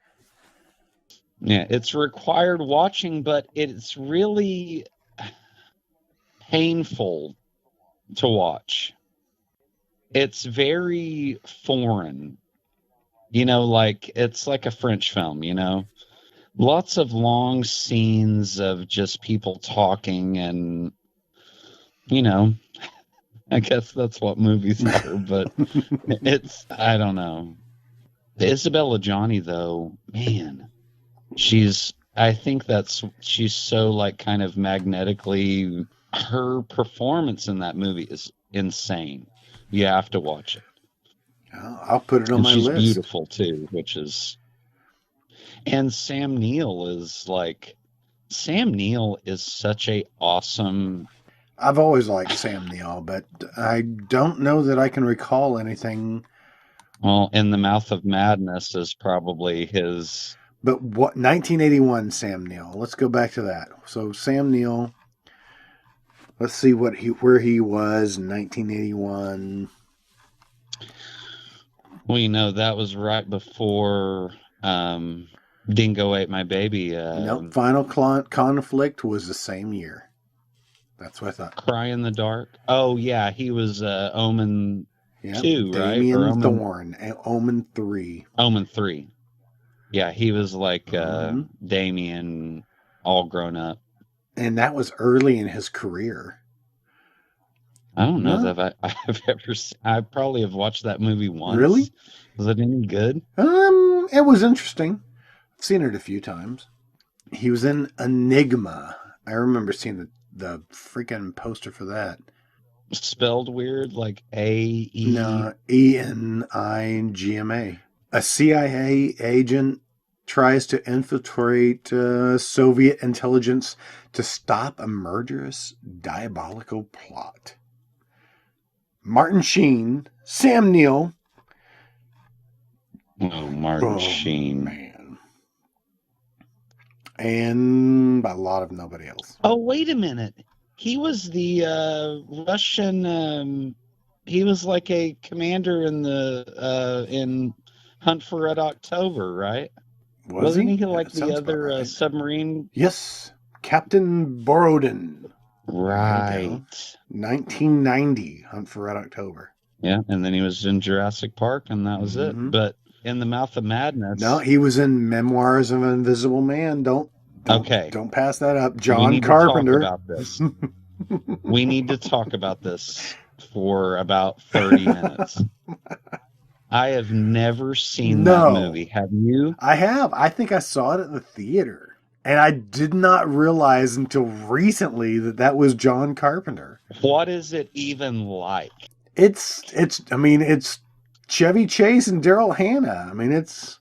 Yeah, it's required watching, but it's really painful to watch. It's very foreign, like it's like a French film, lots of long scenes of just people talking, and I guess that's what movies are, but I don't know. Isabella Adjani, though, man, I think she's so like kind of magnetically, her performance in that movie is insane. You have to watch it. I'll put it on my list. She's beautiful too, And Sam Neill is such a awesome. I've always liked Sam Neill, but I don't know that I can recall anything. Well, In the Mouth of Madness is probably his. But what 1981 Sam Neill? Let's go back to that. So Sam Neill, let's see where he was in 1981. Well, that was right before Dingo Ate My Baby. Nope, Final Conflict was the same year. That's what I thought. Cry in the Dark. Oh yeah, he was Omen Yep, 2, right? Or Damien Thorne, Omen 3. Omen 3. Yeah, he was like Mm-hmm. Damien, all grown up. And that was early in his career. I don't know No, that I've ever. I probably have watched that movie once. really? Was it any good? It was interesting. I've seen it a few times. He was in Enigma. I remember seeing the freaking poster for that. Spelled weird, like A-E. No, Enigma. A CIA agent tries to infiltrate Soviet intelligence to stop a murderous, diabolical plot. Martin Sheen, Sam Neill. Oh, Martin Oh, Sheen. man. And a lot of nobody else. Oh, wait a minute. He was the Russian. He was like a commander in Hunt for Red October, right? Wasn't he like That the sounds about other right. submarine? Yes, Captain Borodin. Right. 1990, Hunt for Red October. Yeah, and then he was in Jurassic Park, and that was it. But In the Mouth of Madness. No, he was in Memoirs of an Invisible Man. Don't pass that up. John Carpenter. To talk about this. We need to talk about this for about 30 minutes. I have never seen that movie. Have you? I have. I think I saw it at the theater. And I did not realize until recently that was John Carpenter. What is it even like? It's Chevy Chase and Daryl Hannah. I mean, it's...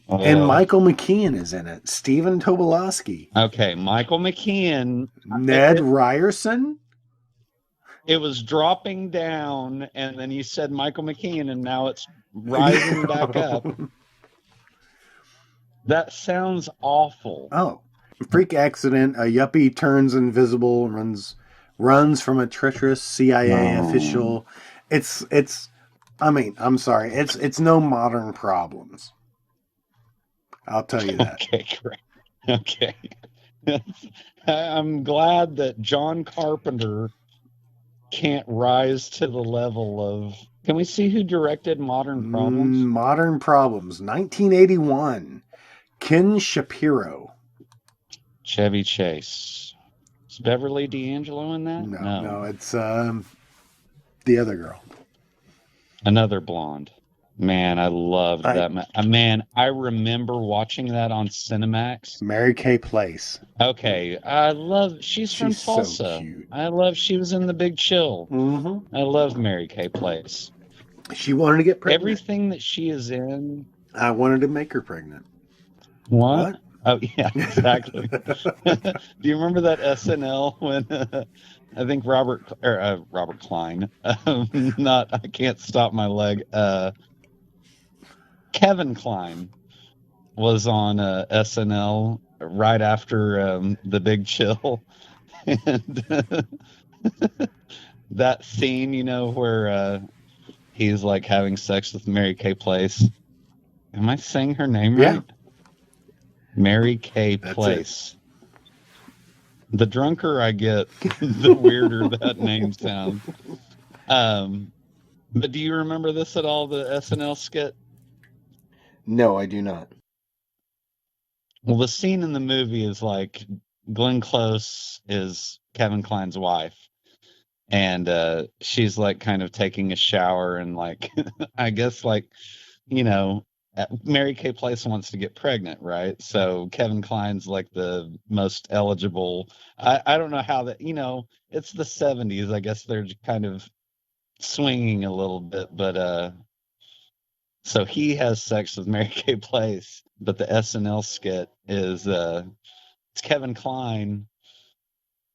And Michael McKean is in it. Stephen Tobolowsky. Okay, Michael McKean. Ned Ryerson. It was dropping down, and then you said Michael McKean, and now it's rising back up. That sounds awful. Oh. Freak accident. A yuppie turns invisible and runs from a treacherous CIA official. I'm sorry. It's no Modern Problems. I'll tell you that. Okay, great. Okay. I'm glad that John Carpenter can't rise to the level of... Can we see who directed Modern Problems? Modern Problems, 1981. Ken Shapiro. Chevy Chase. Is Beverly D'Angelo in that? No, it's the other girl. Another blonde. Man, I loved that. Man, I remember watching that on Cinemax. Mary Kay Place. Okay, she's from Tulsa. So cute. She was in The Big Chill. Mm-hmm. I love Mary Kay Place. She wanted to get pregnant. Everything that she is in. I wanted to make her pregnant. What? Oh, yeah, exactly. Do you remember that SNL when I think Robert Klein, I Can't Stop My Leg, Kevin Kline was on SNL right after The Big Chill. And that scene, where he's like having sex with Mary Kay Place. Am I saying her name right? Yeah. Mary Kay Place. The drunker I get, the weirder that name sounds. But do you remember this at all, the SNL skit? No, I do not. Well, the scene in the movie is like Glenn Close is Kevin Kline's wife. And she's like kind of taking a shower and like, I guess like, Mary Kay Place wants to get pregnant, right? So Kevin Kline's like the most eligible. I don't know how that, it's the 70s. I guess they're kind of swinging a little bit, but So he has sex with Mary Kay Place, but the SNL skit is it's Kevin Kline,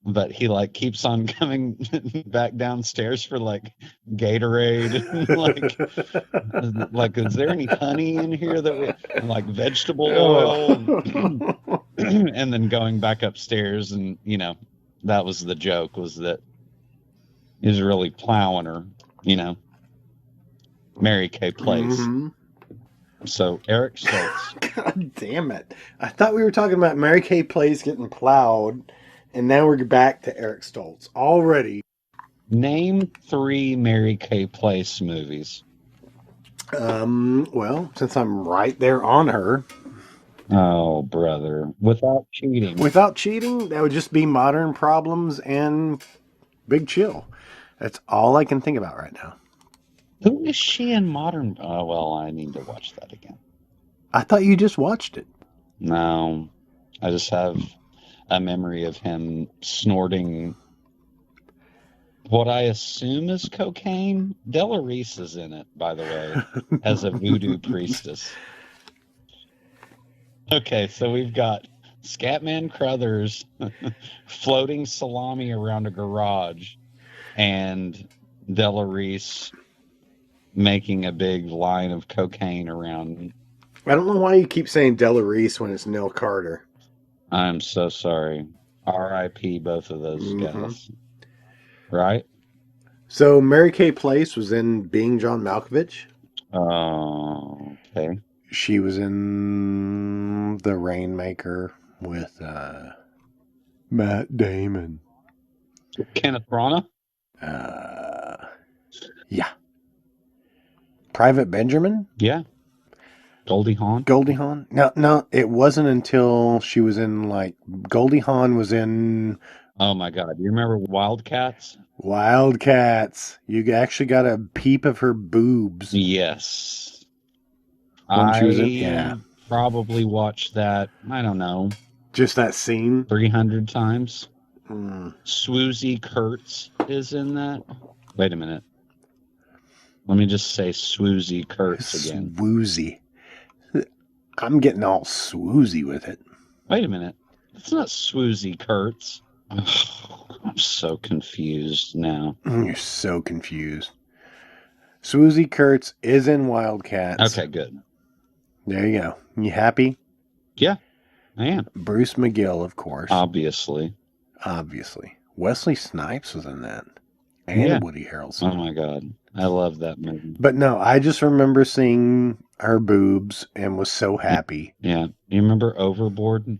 but he like keeps on coming back downstairs for like Gatorade and like is there any honey in here that we and like vegetable oil and and then going back upstairs and that was the joke was that he was really plowing her, Mary Kay Place. Mm-hmm. So Eric Stoltz. God damn it. I thought we were talking about Mary Kay Place getting plowed, and now we're back to Eric Stoltz. Already. Name 3 Mary Kay Place movies. Well, since I'm right there on her. Oh, brother. Without cheating. Without cheating, that would just be Modern Problems and Big Chill. That's all I can think about right now. Who is she in Modern? Oh, well, I need to watch that again. I thought you just watched it. No, I just have a memory of him snorting what I assume is cocaine. Della Reese is in it, by the way, as a voodoo priestess. Okay, so we've got Scatman Crothers floating salami around a garage and Della Reese making a big line of cocaine around. I don't know why you keep saying Della Reese when it's Nell Carter. I'm so sorry. R.I.P. both of those guys. Right? So Mary Kay Place was in Being John Malkovich. Oh, okay. She was in The Rainmaker with Matt Damon. Kenneth Branagh? Yeah. Private Benjamin? Yeah. Goldie Hawn? Goldie Hawn? No, it wasn't until she was in Goldie Hawn was in... Oh my God. You remember Wildcats? Wildcats. You actually got a peep of her boobs. Yes. When she was in, probably watched that, I don't know. Just that scene? 300 times. Mm. Swoozie Kurtz is in that. Wait a minute. Let me just say Swoozie Kurtz again. Swoozie. I'm getting all swoozy with it. Wait a minute. It's not Swoozie Kurtz. Oh, I'm so confused now. You're so confused. Swoozie Kurtz is in Wildcats. Okay, good. There you go. You happy? Yeah, I am. Bruce McGill, of course. Obviously. Wesley Snipes was in that. And Woody Harrelson. Oh my God. I love that movie. But no, I just remember seeing her boobs and was so happy. Yeah. You remember Overboard?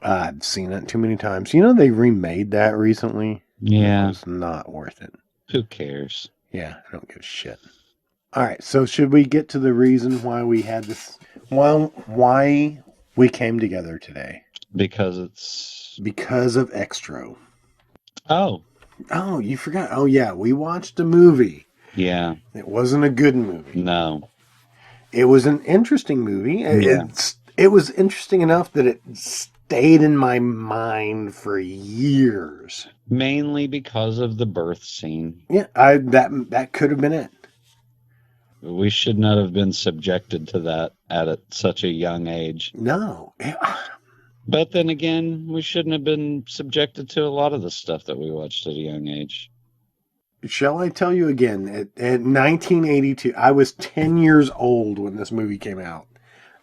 I've seen it too many times. You know, they remade that recently. Yeah. It's not worth it. Who cares? Yeah, I don't give a shit. All right, so should we get to the reason why we had this? Well, why we came together today? Because of Extra. Oh, you forgot. Oh, yeah, we watched a movie. Yeah. It wasn't a good movie. No. It was an interesting movie. Yeah. It was interesting enough that it stayed in my mind for years. Mainly because of the birth scene. Yeah, that could have been it. We should not have been subjected to that at such a young age. No. But then again, we shouldn't have been subjected to a lot of the stuff that we watched at a young age. Shall I tell you again? At 1982, I was 10 years old when this movie came out.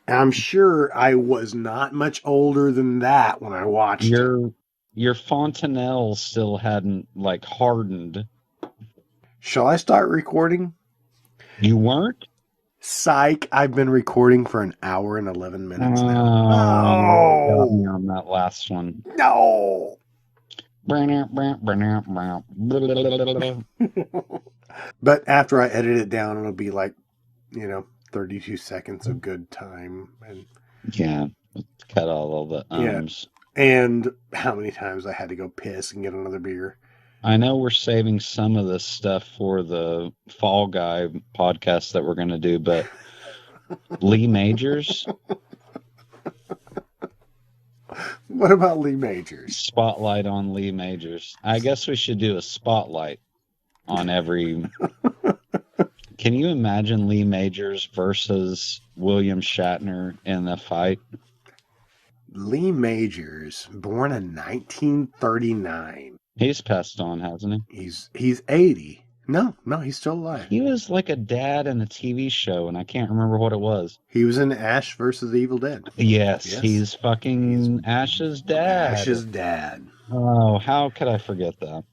And I'm sure I was not much older than that when I watched it. Your fontanelle still hadn't, hardened. Shall I start recording? You weren't? Psych, I've been recording for an hour and 11 minutes now. Oh, got me on that last one. No! But after I edit it down, it'll be 32 seconds of good time. And yeah, cut all the ums. Yeah. And how many times I had to go piss and get another beer. I know we're saving some of this stuff for the Fall Guy podcast that we're going to do, but Lee Majors? What about Lee Majors? Spotlight on Lee Majors. I guess we should do a spotlight on every Can you imagine Lee Majors versus William Shatner in a fight? Lee Majors, born in 1939. He's passed on, hasn't He's 80. No, he's still alive. he? He was like a dad in a TV show, and I can't remember what it was. He was in Ash versus the Evil Dead. Yes, Yes. he's fucking Ash's dad. Ash's dad. Oh, how could I forget that?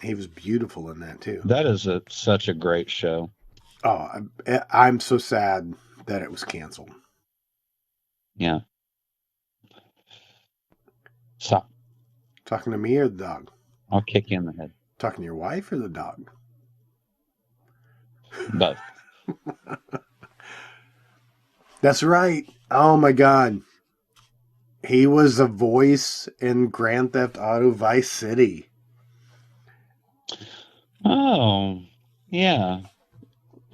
He was beautiful in that too. That is such a great show. Oh, I'm so sad that it was canceled. Yeah. Stop. Talking to me or the dog? I'll kick you in the head. Talking to your wife or the dog? Both. That's right. Oh my God. He was a voice in Grand Theft Auto Vice City. Oh, yeah.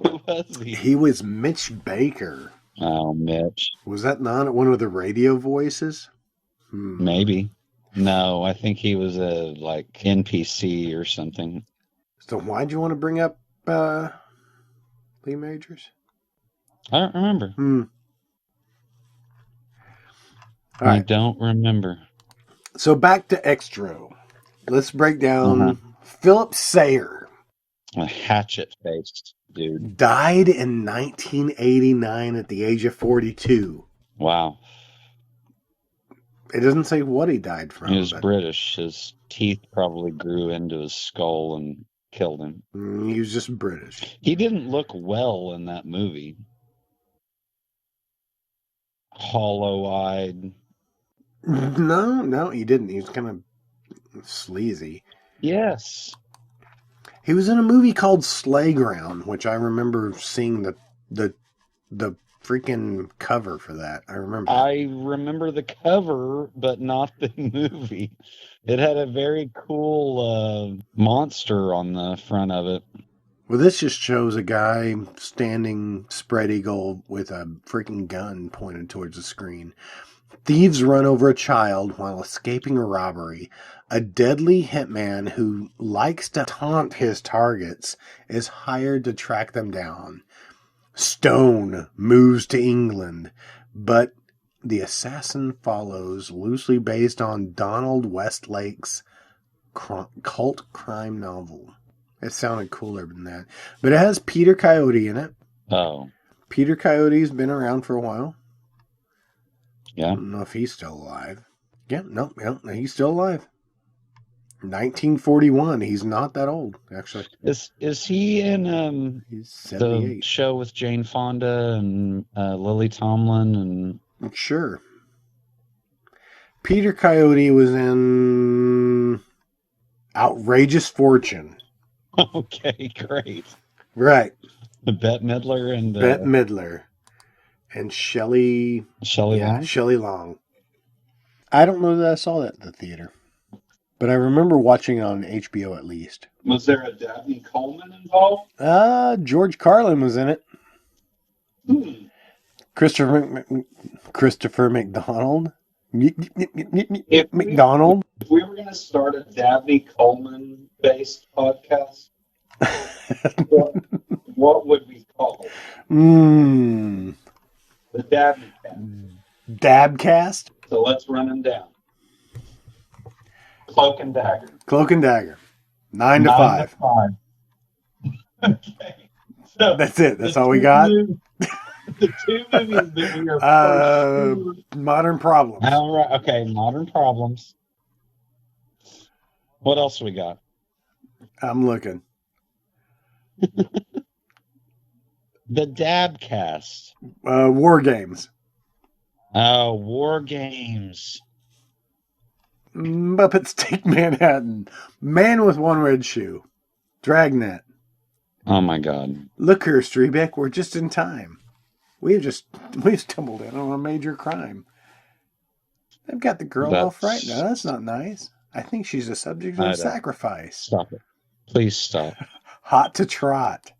Who was he? He was Mitch Baker. Oh, Mitch. Was that not one of the radio voices? Maybe. No, I think he was a like NPC or something. So why'd you want to bring up Lee Majors? I don't remember. I don't remember. So back to Extro. Let's break down Philip Sayre. A hatchet-faced dude. Died in 1989 at the age of 42. Wow. It doesn't say what he died from. He was British. His teeth probably grew into his skull and killed him. He was just British. He didn't look well in that movie. Hollow-eyed. No, he didn't. He was kind of sleazy. Yes. He was in a movie called Slayground, which I remember seeing the freaking cover for that. I remember the cover, but not the movie. It had a very cool monster on the front of it. Well, this just shows a guy standing spread eagle with a freaking gun pointed towards the screen. Thieves run over a child while escaping a robbery. A deadly hitman who likes to taunt his targets is hired to track them down. Stone moves to England, but the assassin follows, loosely based on Donald Westlake's cult crime novel. It sounded cooler than that. But it has Peter Coyote in it. Oh. Peter Coyote's been around for a while. Yeah. I don't know if he's still alive. Yeah, no, he's still alive. 1941. He's not that old, actually. Is he in he's 78. The show with Jane Fonda and Lily Tomlin and Sure. Peter Coyote was in Outrageous Fortune. Okay, great. Right. Bette Midler and Bette Midler. And Shelley Long? Shelley Long. I don't know that I saw that at the theater. But I remember watching it on HBO at least. Was there a Dabney Coleman involved? George Carlin was in it. Christopher McDonald. McDonald. If we were going to start a Dabney Coleman based podcast, what would we call it? The Dabney Cast. Dabcast? So let's run them down. Cloak and Dagger. Cloak and Dagger. 9 to 5. Okay. So that's it. That's all we got. The two movies that we are Modern Problems. All right. Okay, Modern Problems. What else we got? I'm looking. The Dabcast. War Games. Oh, War Games. Muppets Take Manhattan. Man with One Red Shoe. Dragnet. Oh my God. Look here, Strebeck, we're just in time. We stumbled in on a major crime. They've got the girl all frightened. Now, that's not nice. I think she's a subject of sacrifice. Stop it. Please stop. Hot to Trot.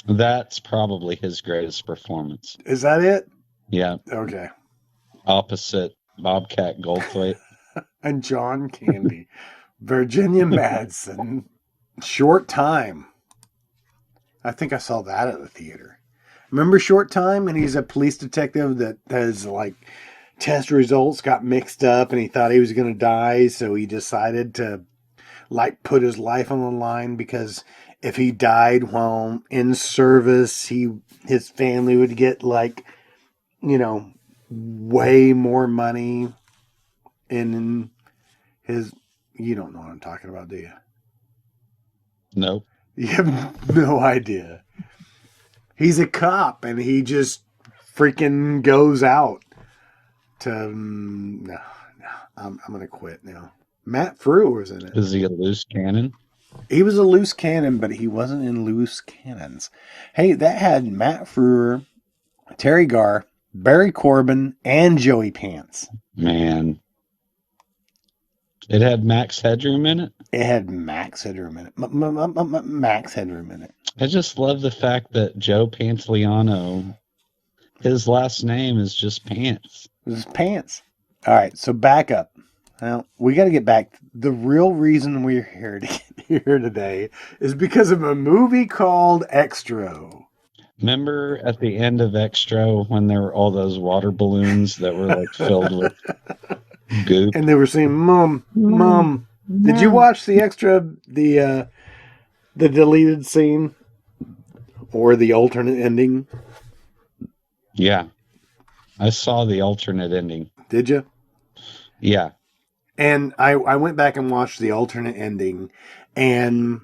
That's probably his greatest performance. Is that it? Yeah. Okay. Opposite Bobcat Goldthwait. And John Candy. Virginia Madsen. Short Time. I think I saw that at the theater. Remember Short Time? And he's a police detective that has like test results got mixed up and he thought he was going to die. So he decided to like put his life on the line because if he died while in service, his family would get like, you know, way more money in his. You don't know what I'm talking about, do you? Nope. You have no idea. He's a cop and he just freaking goes out to. No, I'm gonna quit now. Matt Frewer was in it. Is he a loose cannon? He was a loose cannon, but he wasn't in Loose Cannons. Hey, that had Matt Frewer, Terry Garr, Barry Corbin, and Joey Pants. Man. It had Max Headroom in it? It had Max Headroom in it. Max Headroom in it. I just love the fact that Joe Pantoliano, his last name is just Pants. It was Pants. All right, so back up. Well, we got to get back. The real reason we're here today is because of a movie called Extra. Remember at the end of Extra when there were all those water balloons that were like filled with goop? And they were saying, Mom. Did you watch the Extra, the deleted scene or the alternate ending? Yeah. I saw the alternate ending. Did you? Yeah. And I went back and watched the alternate ending, and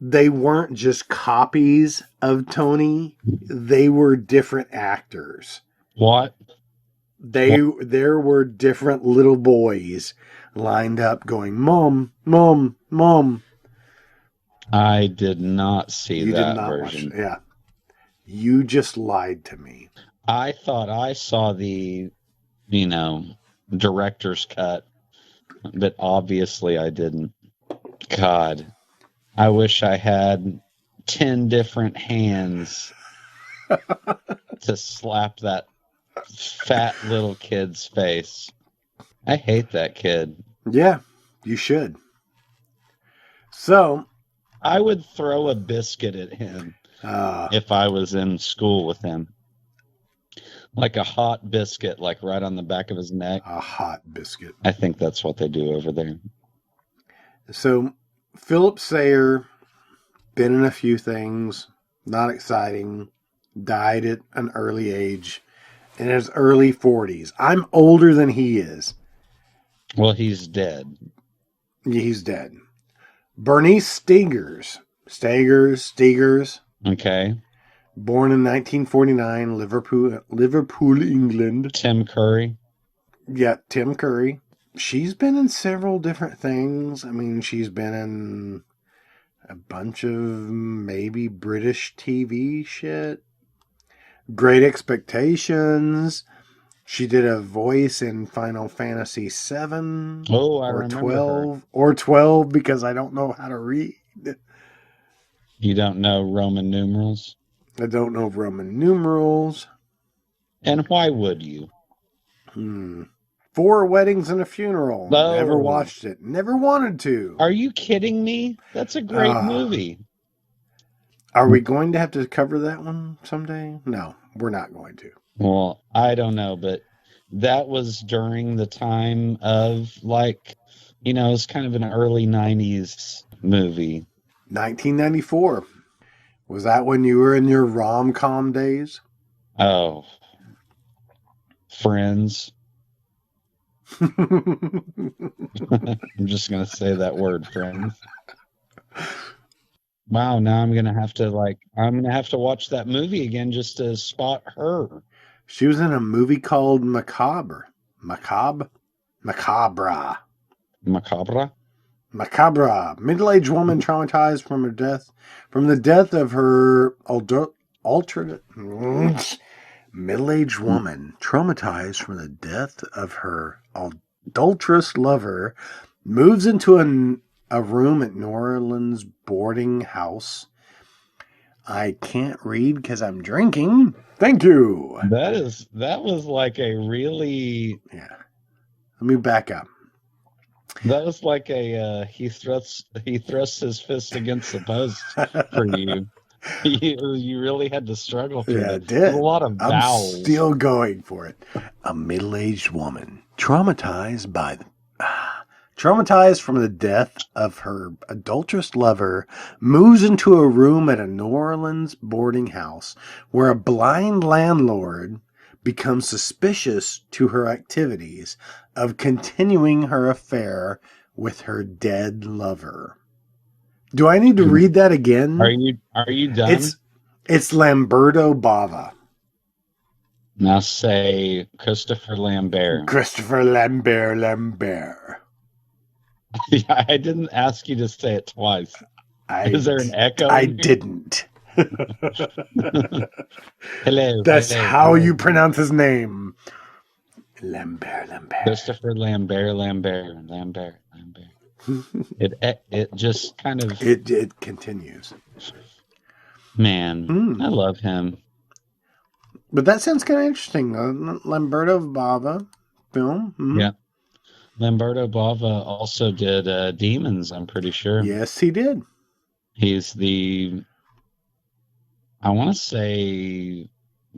they weren't just copies of Tony. They were different actors. What? There were different little boys lined up going, Mom, Mom, Mom. I did not see You that did not version. watch it. Yeah. You just lied to me. I thought I saw the, director's cut, but obviously I didn't. God, I wish I had 10 different hands to slap that fat little kid's face. I hate that kid. Yeah, you should. So, I would throw a biscuit at him if I was in school with him. Like a hot biscuit, like right on the back of his neck. A hot biscuit. I think that's what they do over there. So, Philip Sayer, been in a few things, not exciting, died at an early age, in his early 40s. I'm older than he is. Well, he's dead. He's dead. Bernice Stigers. Okay. Born in 1949, Liverpool, England. Tim Curry. Yeah, Tim Curry. She's been in several different things. I mean, she's been in a bunch of maybe British TV shit. Great Expectations. She did a voice in Final Fantasy VII. Oh, I or remember 12. Her. Or 12 because I don't know how to read. You don't know Roman numerals? I don't know Roman numerals. And why would you? 4 Weddings and a Funeral. Oh. Never watched it. Never wanted to. Are you kidding me? That's a great movie. Are we going to have to cover that one someday? No, we're not going to. Well, I don't know, but that was during the time of it's kind of an early 90s movie. 1994. Was that when you were in your rom-com days? Oh. Friends. I'm just going to say that word, Friends. Wow, now I'm going to have to watch that movie again just to spot her. She was in a movie called Macabre. Macabre? Macabre. Macabre? Macabre. Middle-aged woman traumatized from the death of her alternate. Middle-aged woman traumatized from the death of her adulterous lover moves into a room at New Orleans boarding house. I can't read because I'm drinking. Thank you. That was like a really... Yeah. Let me back up. That was like a he thrusts his fist against the post for you. You really had to struggle through Yeah, that. it There's a did. lot of I'm vowels. still going for it. A middle-aged woman traumatized from the death of her adulterous lover, moves into a room at a New Orleans boarding house where a blind landlord becomes suspicious to her activities of continuing her affair with her dead lover. Do I need to read that again? Are you done? It's Lamberto Bava. Now say Christopher Lambert. Christopher Lambert. Yeah, I didn't ask you to say it twice. Is there an echo I in here? didn't. Hello, That's hello, how hello. you pronounce his name. Lambert. Christopher Lambert. It just kind of, It continues. man, I love him. But that sounds kind of interesting. Lamberto Bava film. Yeah. Lamberto Bava also did Demons, I'm pretty sure. Yes, he did. He's the, I want to say,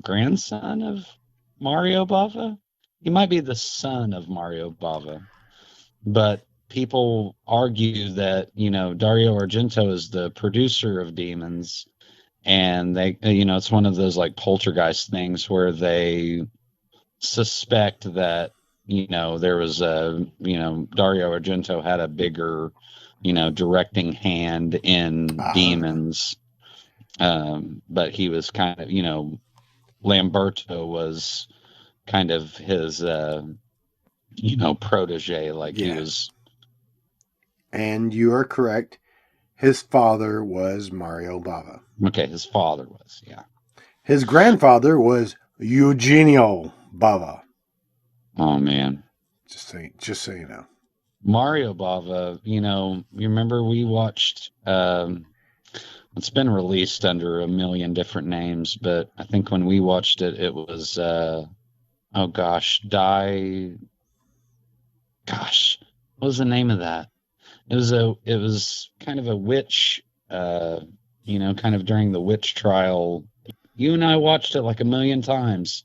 grandson of Mario Bava. He might be the son of Mario Bava. But people argue that, Dario Argento is the producer of Demons. And they, it's one of those like poltergeist things where they suspect that, there was Dario Argento had a bigger, directing hand in Demons. But he was kind of, Lamberto was kind of his, protege. Like he was. And you are correct. His father was Mario Bava. Okay, his father was, yeah. His grandfather was Eugenio Bava. Oh man. Just so you know. Mario Bava, you remember we watched it's been released under a million different names, but I think when we watched it it was oh gosh, what was the name of that? It was kind of a witch kind of during the witch trial. You and I watched it like a million times.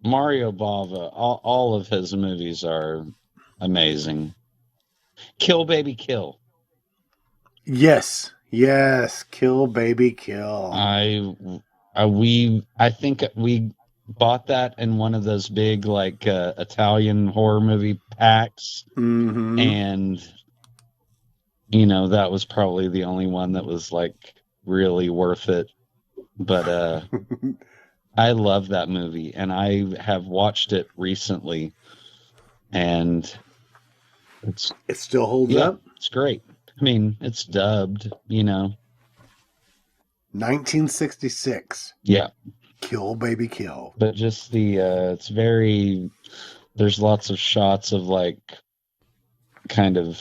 Mario Bava, all of his movies are amazing. Kill Baby Kill. Yes. Kill Baby Kill. I think we bought that in one of those big like Italian horror movie packs, and that was probably the only one that was like really worth it. But I love that movie, and I have watched it recently, and it still holds up. It's great. I mean, it's dubbed, 1966. Yeah. Kill Baby Kill. But just it's very, there's lots of shots of like kind of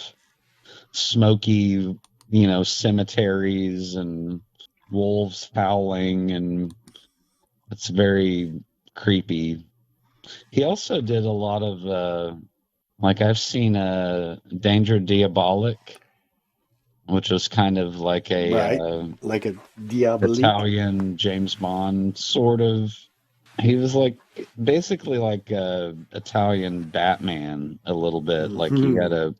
smoky, cemeteries and wolves howling, and it's very creepy. He also did a lot of, like I've seen Danger Diabolic, which was kind of like like a Diabolique. Italian James Bond sort of. He was like basically like Italian Batman a little bit. Like he had a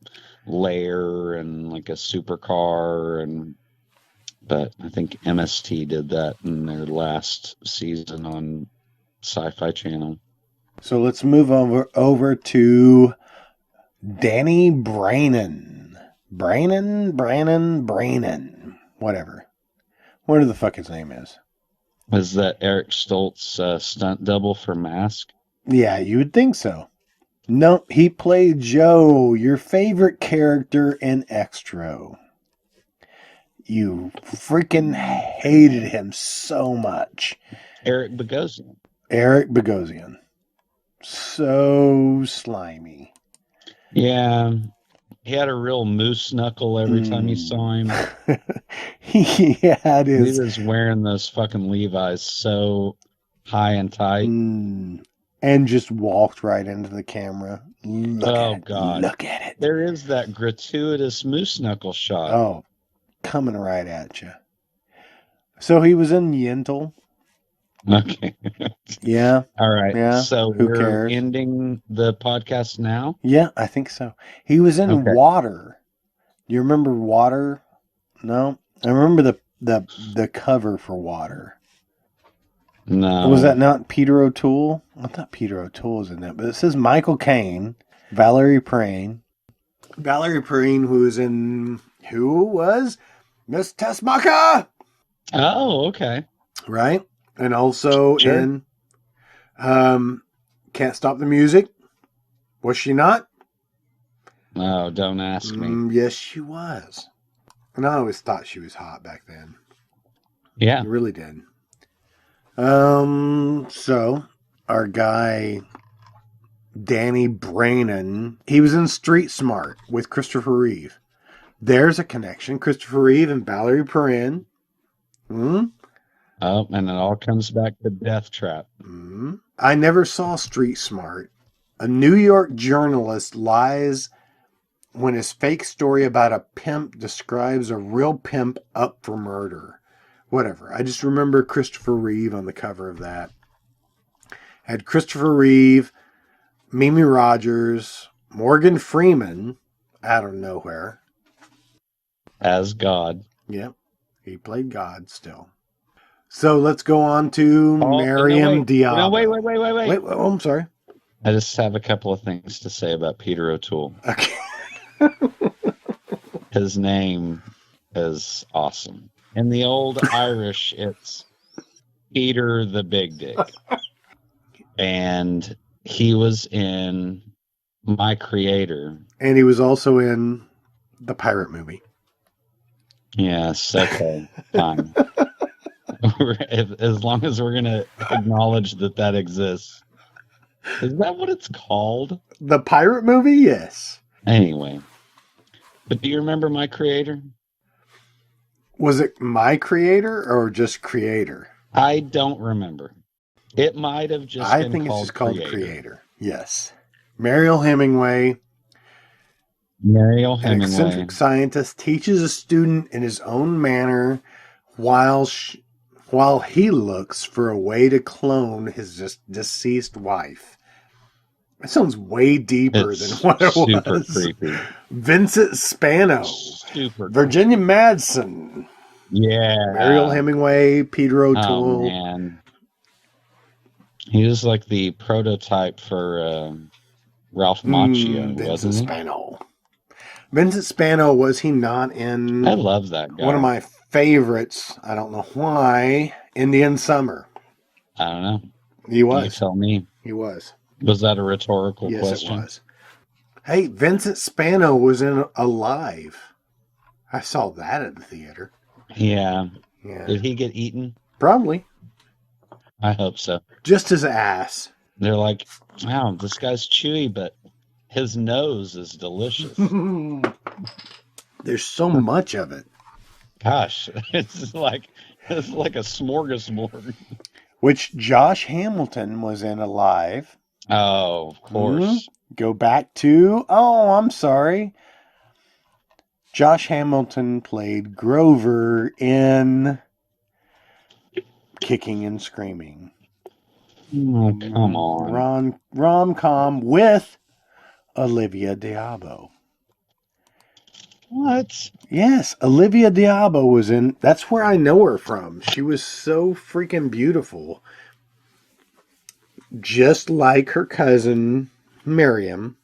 lair and like a supercar, but I think MST did that in their last season on Sci-Fi Channel. So let's move over to Danny Brainin. Brainin. Whatever the fuck his name is. Is that Eric Stoltz stunt double for Mask? Yeah, you would think so. No, he played Joe, your favorite character in Extro. You freaking hated him so much. Eric Bogosian. So slimy. Yeah. He had a real moose knuckle every time you saw him. He was wearing those fucking Levi's so high and tight. And just walked right into the camera. God. Look at it. There is that gratuitous moose knuckle shot. Oh, coming right at you. So he was in Yentl. Okay. Yeah. All right. Yeah. So Who we're cares? ending the podcast now. Yeah, I think so. He was in Okay. Water. Do you remember Water? No. I remember the cover for Water. Was No. that not Peter O'Toole? I thought Peter O'Toole was in that, but it says Michael Caine, Valerie Prane. Valerie Prane, who was Miss Tessmacher, Oh, okay. right? And also Sure. in Can't Stop the Music. Was she not? No, don't ask me. Yes, she was. And I always thought she was hot back then. Yeah. I really did. So our guy Danny Brainin, he was in Street Smart with Christopher Reeve. There's a connection. Christopher Reeve and Valerie Perrin. Oh, and it all comes back to Death Trap. I never saw Street Smart. A New York journalist lies when his fake story about a pimp describes a real pimp up for murder. Whatever. I just remember Christopher Reeve on the cover of that. Had Christopher Reeve, Mimi Rogers, Morgan Freeman out of nowhere. As God. Yep. He played God still. So let's go on to Miriam Diabo. No, wait. Wait, oh, I'm sorry. I just have a couple of things to say about Peter O'Toole. Okay. His name is awesome. In the old Irish, it's Peter the Big Dick. And he was in My Creator. And he was also in the pirate movie. Yes, okay, fine. As long as we're going to acknowledge that exists. Is that what it's called? The pirate movie? Yes. Anyway. But do you remember My Creator? Was it My Creator or just Creator? I don't remember. It might have just been think called it's just called Creator. Creator. Yes. Mariel Hemingway, Mariel an Hemingway. eccentric scientist, teaches a student in his own manner while he looks for a way to clone his deceased wife. That sounds way deeper than what it was. Super creepy. Vincent Spano. Super Virginia Madsen. Yeah. Mariel Hemingway, Peter O'Toole. Oh, man. He was like the prototype for Ralph Macchio, wasn't he? Spano. Vincent Spano, was he not in... I love that guy. One of my favorites, I don't know why, Indian Summer. I don't know. He was. You tell me. He was. Was that a rhetorical yes, question? Yes, it was. Hey, Vincent Spano was in Alive. I saw that at the theater. Yeah. Did he get eaten? Probably. I hope so. Just his ass. They're like, wow, this guy's chewy, but his nose is delicious. There's so much of it. Gosh, it's like a smorgasbord. Which Josh Hamilton was in Alive. Oh, of course. Go back to... Oh, I'm sorry. Josh Hamilton played Grover in Kicking and Screaming. Oh, come on. Rom-com with Olivia d'Abo. What? Yes, Olivia d'Abo was in... That's where I know her from. She was so freaking beautiful. Just like her cousin, Mariam.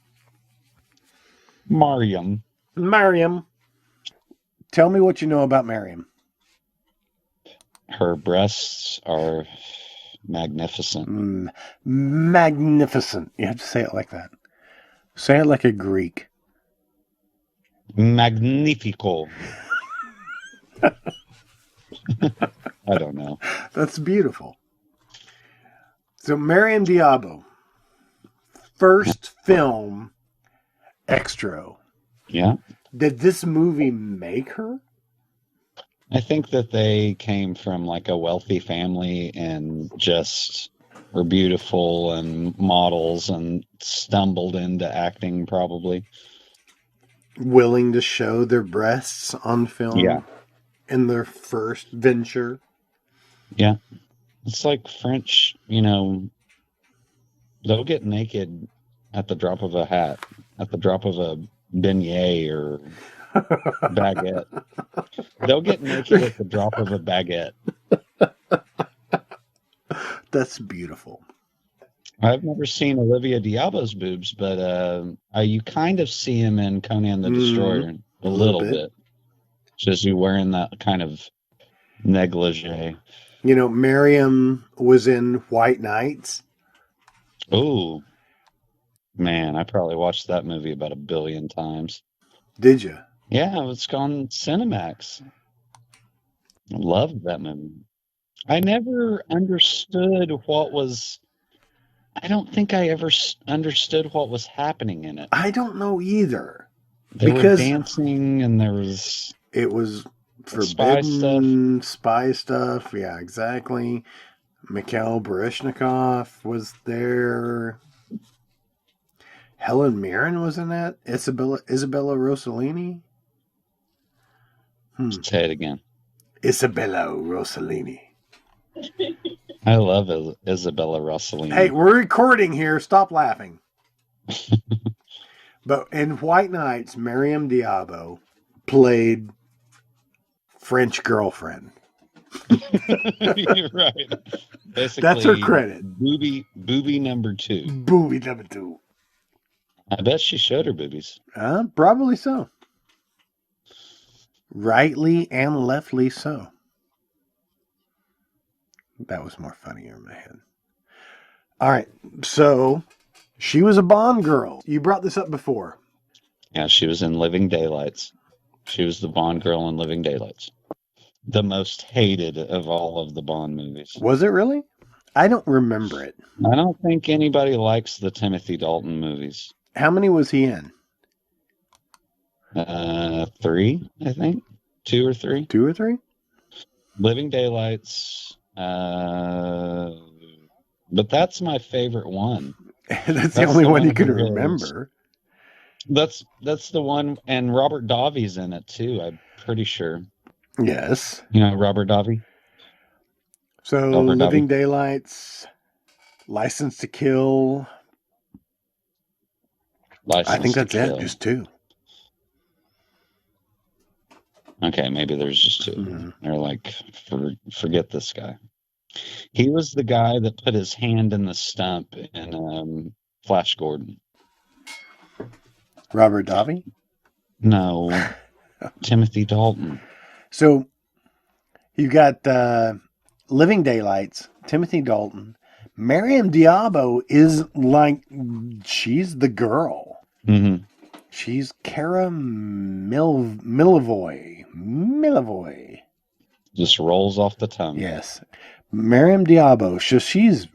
Mariam. Tell me what you know about Mariam. Her breasts are magnificent. Magnificent. You have to say it like that. Say it like a Greek. Magnifico. I don't know. That's beautiful. So Mariam d'Abo, first film, Extra. Yeah. Did this movie make her? I think that they came from like a wealthy family and just were beautiful and models and stumbled into acting probably. Willing to show their breasts on film? Yeah. In their first venture? Yeah. It's like French, they'll get naked at the drop of a hat, at the drop of a beignet or baguette. They'll get naked at the drop of a baguette. That's beautiful. I've never seen Olivia Diabo's boobs, but you kind of see him in Conan the Destroyer a little bit. Just you wearing that kind of negligee. Miriam was in White Knights. Oh, man, I probably watched that movie about 1 billion times. Did you? Yeah, it's on Cinemax. I loved that movie. I never understood I don't think I ever understood what was happening in it. I don't know either. They were dancing and there was... It was forbidden spy stuff. Yeah, exactly. Mikhail Baryshnikov was there. Helen Mirren was in that. Isabella Rossellini. Say it again. Isabella Rossellini. I love Isabella Rossellini. Hey, we're recording here. Stop laughing. But in White Knights, Miriam Diabo played French girlfriend. You're right. Basically, that's her credit. Booby number 2. Booby number 2. I bet she showed her boobies. Probably so. Rightly and leftly so. That was more funnier in my head. All right, so she was a Bond girl. You brought this up before. Yeah, she was in Living Daylights. She was the Bond girl in Living Daylights. The most hated of all of the Bond movies. Was it really? I don't remember it. I don't think anybody likes the Timothy Dalton movies. How many was he in? 3, I think. 2 or 3. 2 or 3? Living Daylights. But that's my favorite one. That's the only one you can remember. That's the one, and Robert Davi's in it too, I'm pretty sure. Yes. Robert Davi? So, Robert Living Daylights, License to Kill. I think that's it, just 2. Okay, maybe there's just 2. Mm-hmm. They're like, forget this guy. He was the guy that put his hand in the stump in Flash Gordon. Robert Davi? No, Timothy Dalton. So, you've got Living Daylights, Timothy Dalton. Miriam Diabo is like, she's the girl. Mm-hmm. She's Cara Milivoy. Just rolls off the tongue. Yes. Miriam Diabo, so she's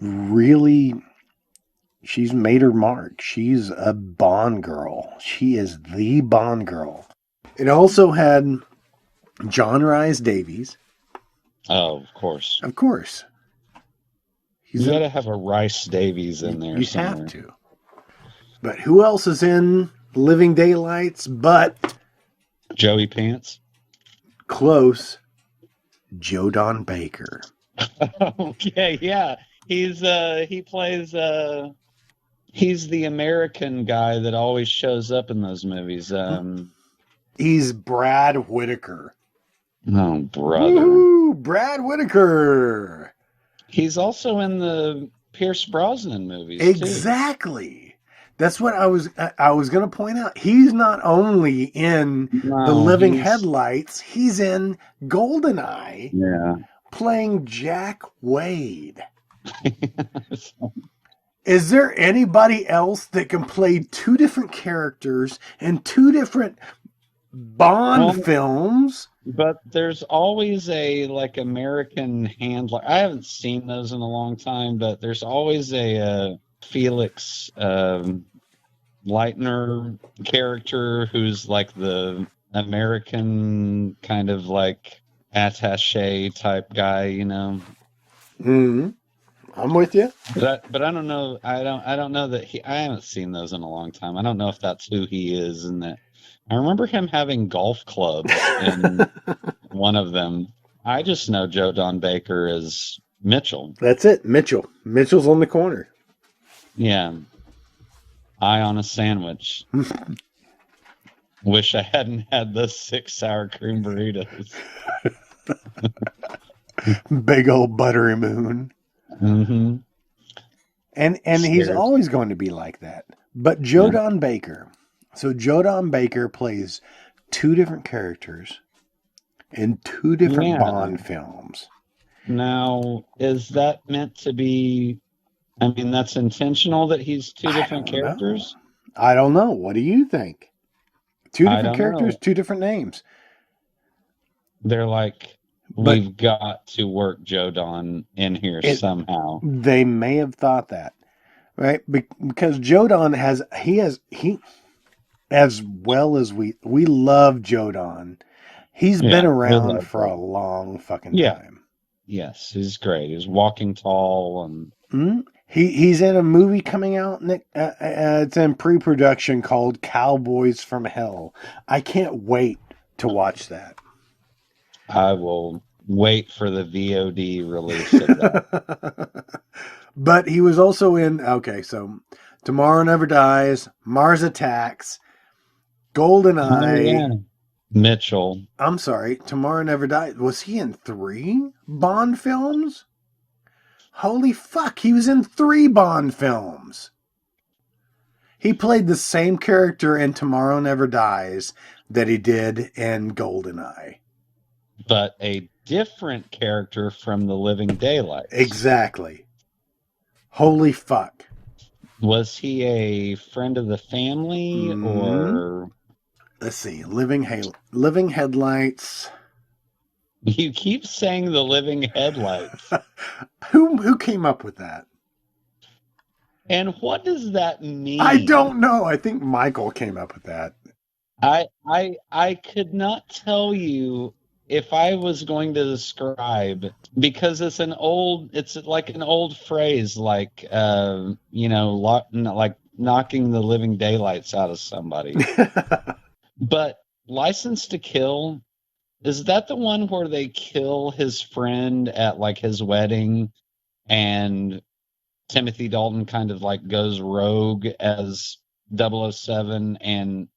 made her mark. She's a Bond girl. She is the Bond girl. It also had John Rhys Davies. Oh, of course. Of course. You got to have a Rhys Davies in there somewhere. You have to. But who else is in Living Daylights but Joey Pants? Close. Joe Don Baker. Okay, yeah. He plays he's the American guy that always shows up in those movies. He's Brad Whitaker. Oh, brother. Woo-hoo, Brad Whitaker. He's also in the Pierce Brosnan movies. Exactly. Too. That's what I was going to point out. He's not only in The Living Headlights, he's in GoldenEye. Yeah. Playing Jack Wade. Is there anybody else that can play 2 different characters in 2 different Bond films? But there's always a American handler. I haven't seen those in a long time, but there's always a Felix Leitner character who's like the American kind of like attaché type guy, Mm-hmm. I'm with you. But I don't know. I don't know that I haven't seen those in a long time. I don't know if that's who he is. And that I remember him having golf clubs in one of them. I just know Joe Don Baker as Mitchell. That's it, Mitchell. Mitchell's on the corner. Yeah. Eye on a sandwich. Wish I hadn't had those 6 sour cream burritos. Big old buttery moon. Mm-hmm. And he's Scares. always going to be like that. But Joe Yeah. Don Baker. So Joe Don Baker plays 2 different characters in 2 different Yeah. Bond films. Now, is that meant to be? I mean, that's intentional that he's 2 different characters? I don't know. What do you think? 2 I different don't characters, know. 2 different names. They're like, But we've got to work Joe Don in here somehow. they may have thought that, right? Because Joe Don has, as well as we love Joe Don. He's been Yeah, we around love for a that. long fucking Yeah, time. yes, he's great. He's walking tall and He's in a movie coming out. It's in pre-production called Cowboys from Hell. I can't wait to watch that. I will wait for the VOD release of that. But he was also in, okay, so Tomorrow Never Dies, Mars Attacks, Oh yeah, GoldenEye. Mitchell. I'm sorry, Tomorrow Never Dies. Was he in 3 Bond films? Holy fuck, he was in 3 Bond films. He played the same character in Tomorrow Never Dies that he did in GoldenEye. But a different character from the Living Daylights. Exactly. Holy fuck. Was he a friend of the family or? Let's see. Living Headlights. You keep saying the Living Headlights. Who came up with that? And what does that mean? I don't know. I think Michael came up with that. I could not tell you if I was going to describe, because it's like an old phrase, like like knocking the living daylights out of somebody. But License to Kill, is that the one where they kill his friend at like his wedding and Timothy Dalton kind of like goes rogue as 007 and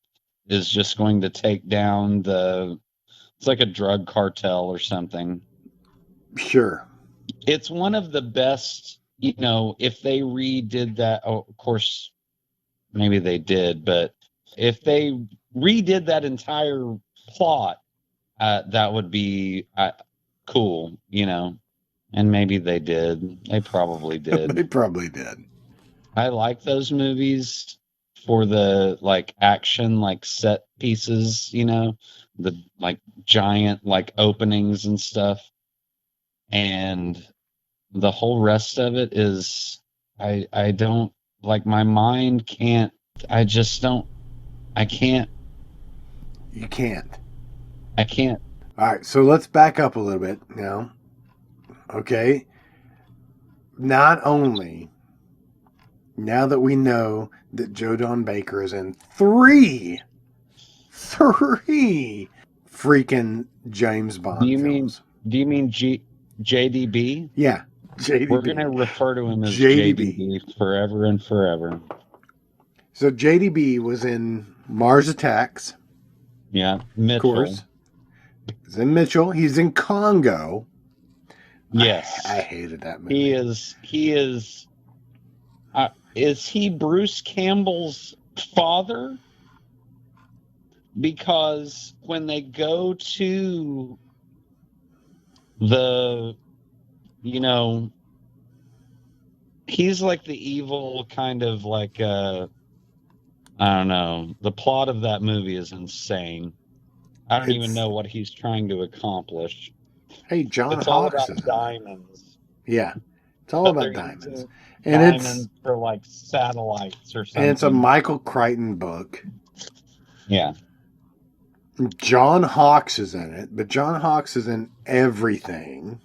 is just going to take down it's like a drug cartel or something. Sure. It's one of the best, if they redid that, oh, of course, maybe they did, but if they redid that entire plot, that would be cool, and maybe they did. They probably did. They probably did. I like those movies for the like action, like set pieces, the like giant like openings and stuff. And the whole rest of it is I don't like, my mind can't, I just don't, I can't. You can't. I can't. All right, so let's back up a little bit now. Okay. Not only, now that we know that Joe Don Baker is in 3 freaking James Bond films. Do you mean JDB? Yeah, JDB. We're going to refer to him as JDB. JDB forever and forever. So JDB was in Mars Attacks. Yeah, Mitchell. Of course. He's in Mitchell. He's in Congo. Yes. I hated that movie. He is he Bruce Campbell's father? Because when they go to the, he's like the evil kind of like, I don't know. The plot of that movie is insane. I don't even know what he's trying to accomplish. Hey, John It's Hawks all about diamonds. Yeah, it's all about diamonds. And diamonds for like satellites or something. And it's a Michael Crichton book. Yeah. John Hawks is in it, but John Hawks is in everything.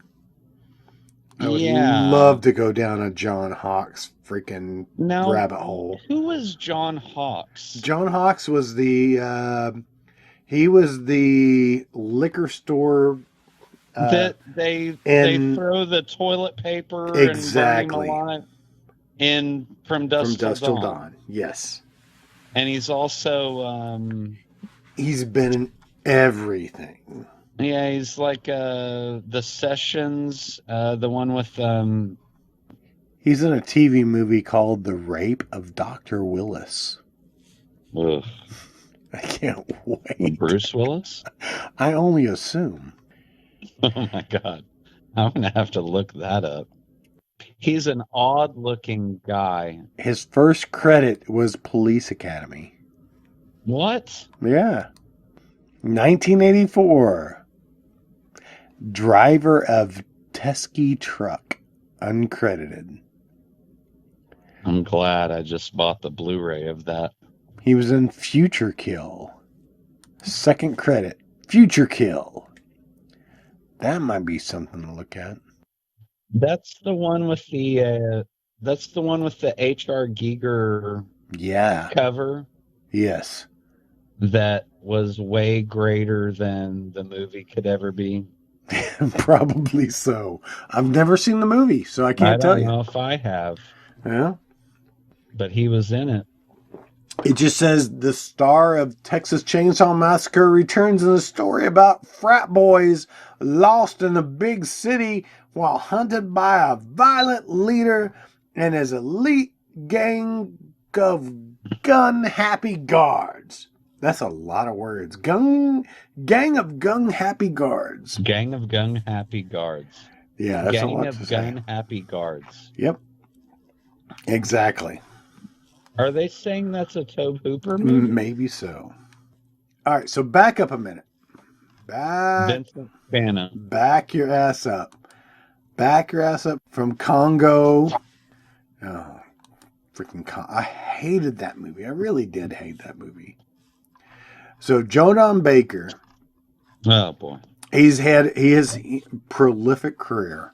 I would love to go down a John Hawks freaking rabbit hole. Who was John Hawks? John Hawks was the he was the liquor store That they and throw the toilet paper and burn him exactly alive in From from Dusk Till Dusk Till Dawn. Dawn. Yes, And he's also he's been in everything. yeah, he's like the Sessions, the one with He's in a TV movie called The Rape of Dr. Willis. ugh, I can't wait. Bruce Willis. I only assume. Oh my God, I'm gonna have to look that up. He's an odd-looking guy. His first credit was Police Academy. What? Yeah. 1984. Driver of Teskey truck. Uncredited. I'm glad I just bought the Blu-ray of that. He was in Future Kill. Second credit. Future Kill. That might be something to look at. That's the one with the H.R. Giger Yeah. cover Yes. that was way greater than the movie could ever be. Probably so. I've never seen the movie, so I I can't tell don't you. know if I have, Yeah. but he was in it. It just says the star of Texas Chainsaw Massacre returns in a story about frat boys lost in a big city while hunted by a violent leader and his elite gang of gun-happy guards. That's a lot of words. Gang of gun-happy guards. Gang of Gun Happy Guards. Yeah, that's a Gang lot of to Gun say. Happy Guards. Yep. Exactly. Are they saying that's a Tobe Hooper movie? Maybe so. All right, so back up a minute. Vincent Spanna. Back your ass up. Back your ass up from Congo. Oh, freaking I hated that movie. I really did hate that movie. So Jodan Baker, Oh boy. he has prolific career,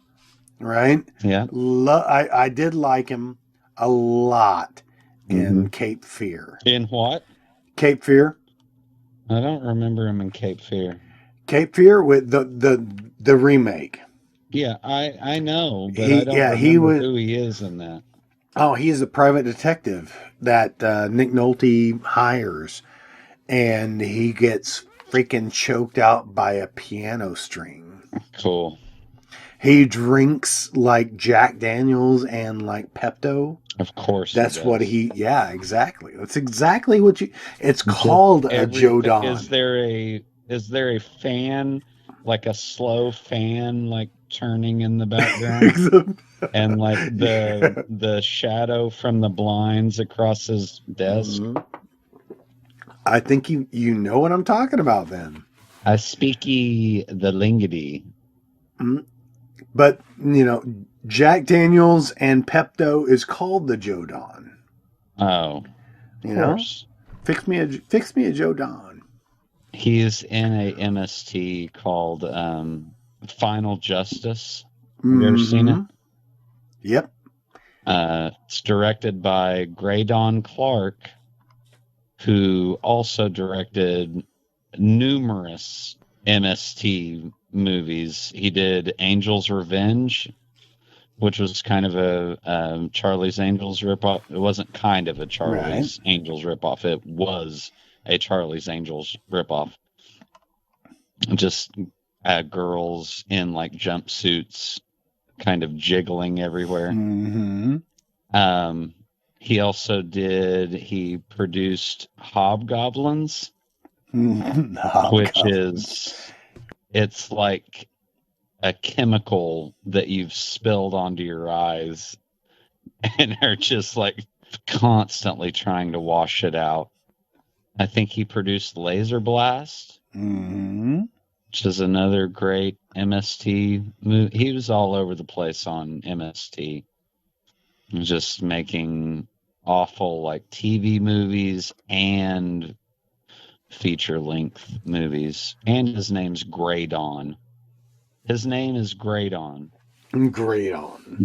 right? Yeah. I did like him a lot in Cape Fear. In what? Cape Fear. I don't remember him in Cape Fear. Cape Fear with the remake. Yeah, I know, but I don't remember who he is in that. Oh, he is a private detective that Nick Nolte hires, and he gets freaking choked out by a piano string. Cool. He drinks like Jack Daniels and like Pepto. Of course. That's what yeah, exactly. That's exactly what it's called a Jodan. Is there a fan, like a slow fan, like turning in the background? And like the shadow from the blinds across his desk? Mm-hmm. I think you know what I'm talking about then. I speaky the lingity. Mm-hmm. But, Jack Daniels and Pepto is called the Jodan. Oh, of course. Fix me a Jodan. He's in a MST called Final Justice. Have you ever seen it? Yep. It's directed by Graydon Clark, who also directed numerous MST movies. He did Angel's Revenge, which was kind of a Charlie's Angels ripoff. It wasn't kind of a Charlie's Angels ripoff. It was a Charlie's Angels ripoff. Just girls in like jumpsuits, kind of jiggling everywhere. Mm-hmm. He produced Hobgoblins, which is, it's like a chemical that you've spilled onto your eyes and are just like constantly trying to wash it out. I think he produced Laser Blast, which is another great MST movie. He was all over the place on MST. Just making awful like TV movies and feature-length movies. And his name's Graydon. His name is Graydon. Graydon.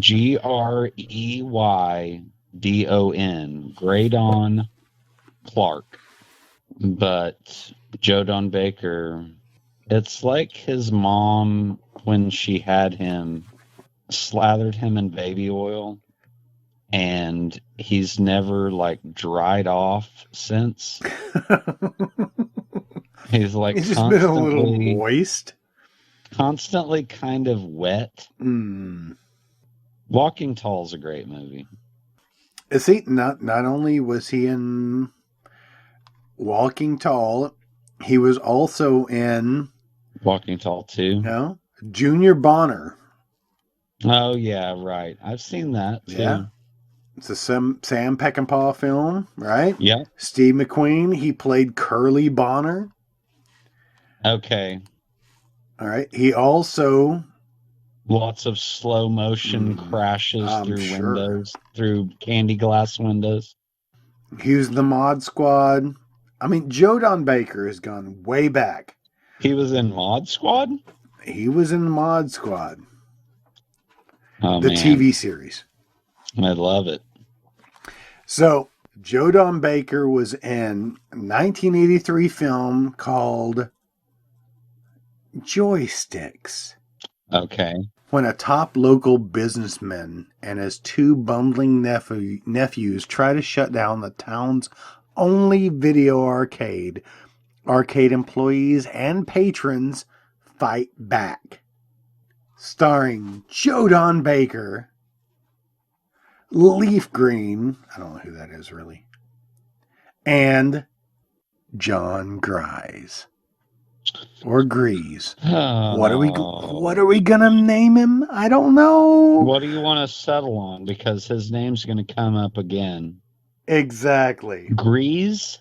Greydon. Graydon Clark. But Jodan Baker, it's like his mom when she had him, slathered him in baby oil, and he's never like dried off since. He's like He's just been a little moist. Constantly kind of wet. Walking Tall is a great movie. Is he not only was he in Walking Tall, he was also in Walking Tall 2. No, Junior Bonner. Oh yeah, right. I've seen that too. Yeah. It's a Sam Peckinpah film, right? Yeah. Steve McQueen, he played Curly Bonner. Okay. All right. He also... Lots of slow motion crashes through windows, through candy glass windows. He was the Mod Squad. I mean, Joe Don Baker has gone way back. He was in Mod Squad? He was in the Mod Squad. Oh, the man. TV series. I love it. So, Joe Don Baker was in a 1983 film called Joysticks. Okay. When a top local businessman and his two bumbling nephews try to shut down the town's only video arcade, arcade employees and patrons fight back. Starring Joe Don Baker, Leaf Green, I don't know who that is really, and John Grise. Or Grease. Oh. What are we gonna name him? I don't know. What do you want to settle on? Because his name's going to come up again. Exactly. Grease?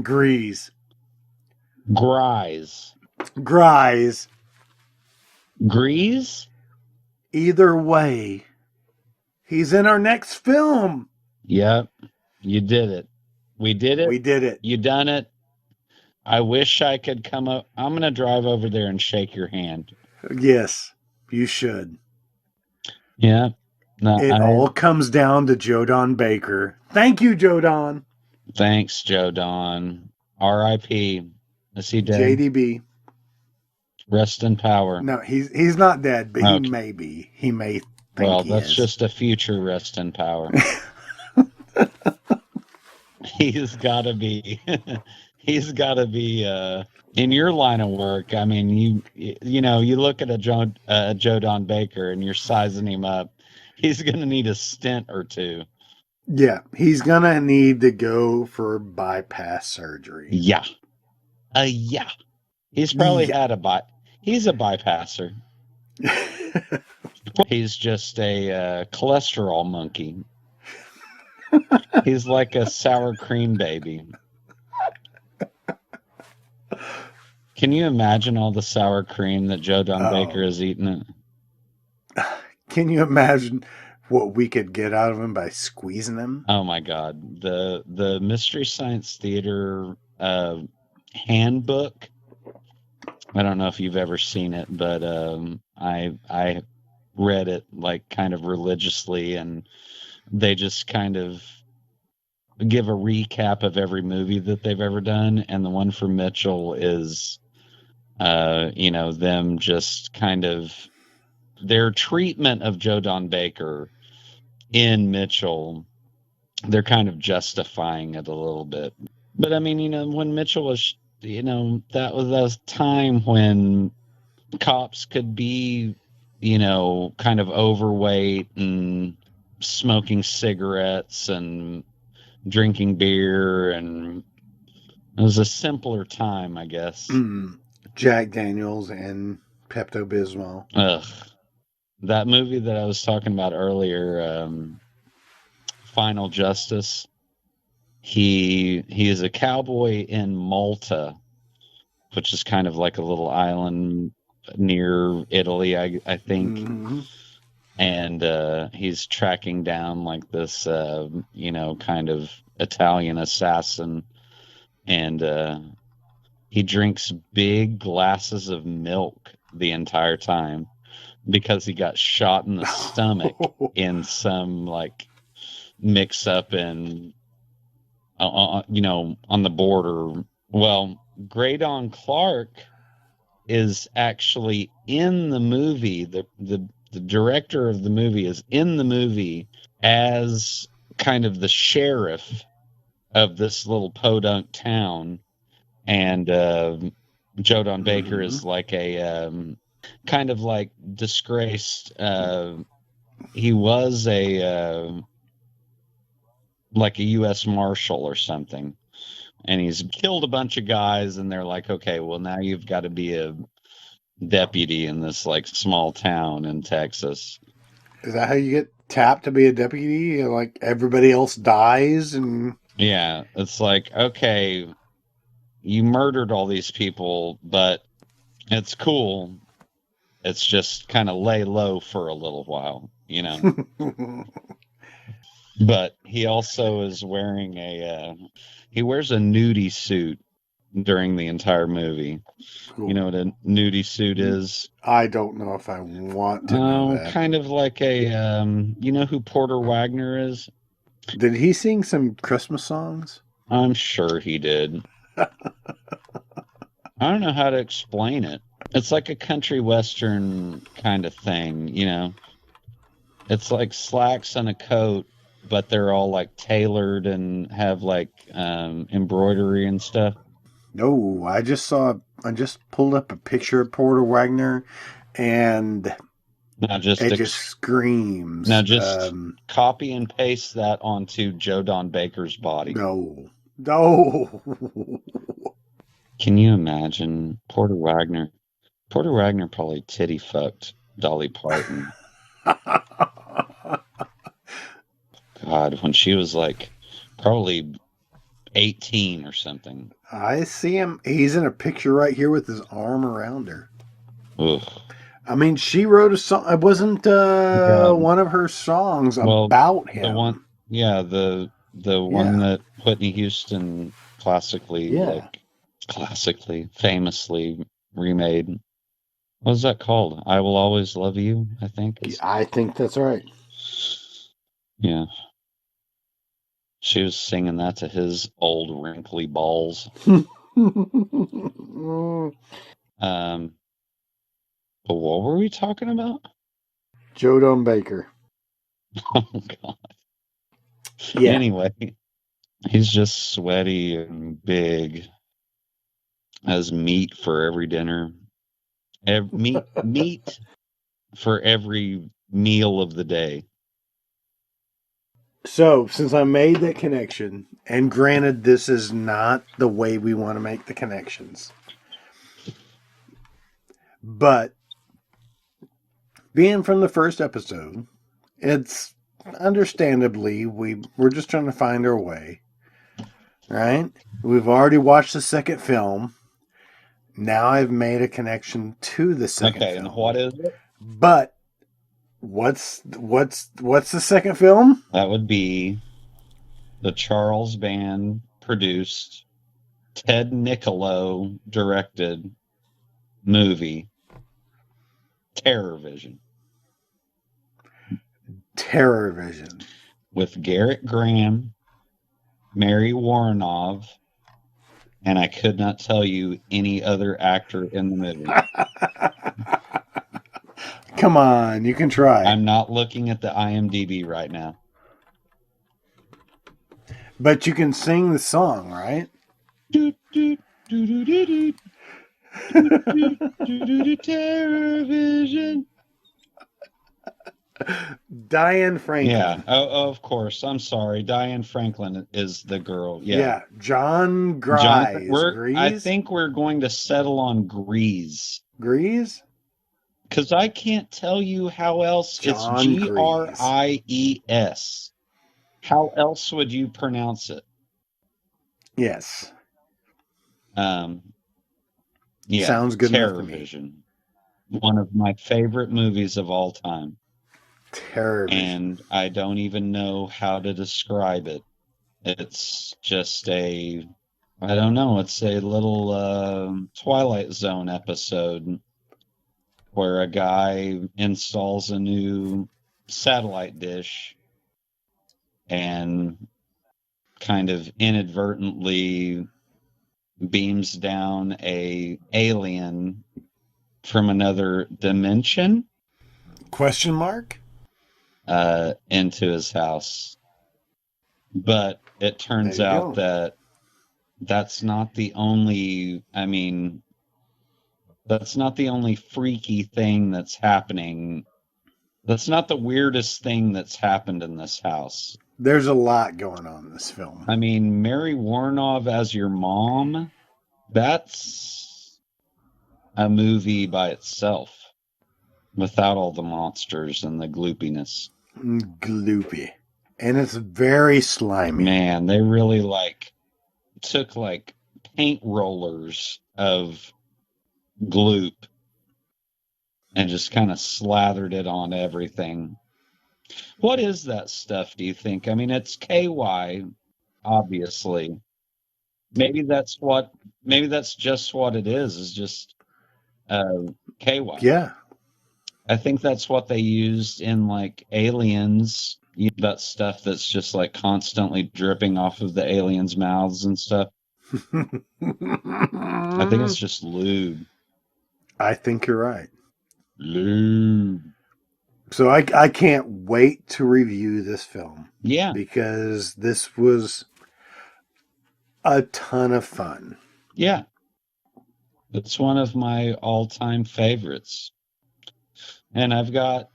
Grease. Grise. Grise. Grease? Either way, he's in our next film. Yep. You did it. We did it. We did it. You done it. I wish I could come up. I'm going to drive over there and shake your hand. Yes, you should. Yeah. No, it all comes down to Joe Don Baker. Thank you, Joe Don. Thanks, Joe Don. R.I.P. Is he dead? JDB. Rest in power. No, he's not dead, but he may be. He may think well, he that's is. just a future rest in power. He's got to be. He's got to be in your line of work. I mean, you know, you look at a Joe Don Baker and you're sizing him up. He's going to need a stint or two. Yeah, he's going to need to go for bypass surgery. Yeah. Yeah. He's probably had he's a bypasser. He's just a cholesterol monkey. He's like a sour cream baby. Can you imagine all the sour cream that Joe Don Baker has eaten? Can you imagine what we could get out of him by squeezing him? Oh my God. The Mystery Science Theater handbook. I don't know if you've ever seen it, but I read it like kind of religiously, and they just kind of give a recap of every movie that they've ever done, and the one for Mitchell is you know, them just kind of their treatment of Joe Don Baker in Mitchell. They're kind of justifying it a little bit. But I mean, you know, when Mitchell was, you know, that was a time when cops could be, you know, kind of overweight and smoking cigarettes and drinking beer, and it was a simpler time, I guess. Jack Daniels and Pepto-Bismol. Ugh. That movie that I was talking about earlier, Final Justice, he is a cowboy in Malta, which is kind of like a little island near Italy, I think. Mm-hmm. And he's tracking down like this, you know, kind of Italian assassin, and he drinks big glasses of milk the entire time because he got shot in the stomach in some like mix up in, you know, on the border. Well, Graydon Clark is actually in the movie. The director of the movie is in the movie as kind of the sheriff of this little podunk town, and Joe Don Baker is like a kind of like disgraced. He was a like a U.S. Marshal or something, and he's killed a bunch of guys, and they're like, okay, well, now you've got to be a deputy in this like small town in Texas. Is that how you get tapped to be a deputy? Like everybody else dies and Yeah, it's like, okay, you murdered all these people, but it's cool. It's just kind of lay low for a little while, you know. But he also is wearing he wears a nudie suit during the entire movie. Cool. You know what a nudie suit is? I don't know if I want to know that. Kind of like a you know who Porter Wagner is? Did he sing some Christmas songs? I'm sure he did. I don't know how to explain it. It's like a country western kind of thing, you know. It's like slacks and a coat, but they're all like tailored and have like embroidery and stuff. No, I just pulled up a picture of Porter Wagner, and Now just it just screams. Now just copy and paste that onto Joe Don Baker's body. No. Can you imagine Porter Wagner? Porter Wagner probably titty fucked Dolly Parton. God, when she was like probably 18 or something. I see him. He's in a picture right here with his arm around her. Ugh. I mean, she wrote a song. It wasn't one of her songs about him. The one, the one that Whitney Houston famously remade. What was that called? I Will Always Love You, I think. I think that's right. Yeah. She was singing that to his old wrinkly balls. But what were we talking about? Joe Don Baker. Oh, God. Yeah. Anyway, he's just sweaty and big. Has meat for every dinner. Meat for every meal of the day. So, since I made that connection, and granted, this is not the way we want to make the connections, but being from the first episode, it's understandably we're just trying to find our way, right? We've already watched the second film. Now I've made a connection to the second film. Okay, and what is it? But what's the second film? That would be the Charles Band produced, Ted Niccolo directed movie, Terror Vision. Terror Vision. With Garrett Graham, Mary Woronov, and I could not tell you any other actor in the movie. Come on, you can try. I'm not looking at the IMDB right now. But you can sing the song, right? Terror Vision. Diane Franklin. Yeah. Oh, of course. I'm sorry. Diane Franklin is the girl. Yeah. John Grise. I think we're going to settle on Grease. Grease? Because I can't tell you how else. John it's Gries. How else would you pronounce it? Yes. Yeah. Sounds good enough to me. Terror Vision. One of my favorite movies of all time. Terror Vision. And I don't even know how to describe it. It's just I don't know, it's a little Twilight Zone episode where a guy installs a new satellite dish and kind of inadvertently beams down a alien from another dimension Question mark? into his house. But it turns There you out go. that that's not the only, that's not the only freaky thing that's happening. That's not the weirdest thing that's happened in this house. There's a lot going on in this film. I mean, Mary Warnov as your mom, that's a movie by itself without all the monsters and the gloopiness. Gloopy. And it's very slimy. Man, they really took paint rollers of gloop and just kind of slathered it on everything. What is that stuff, do you think? I mean, it's KY, obviously. Maybe that's just what it is just KY. Yeah. I think that's what they used in Aliens, that stuff that's just constantly dripping off of the aliens' mouths and stuff. I think it's just lube. I think you're right. Lube. So I can't wait to review this film. Yeah. Because this was a ton of fun. Yeah. It's one of my all-time favorites. And I've got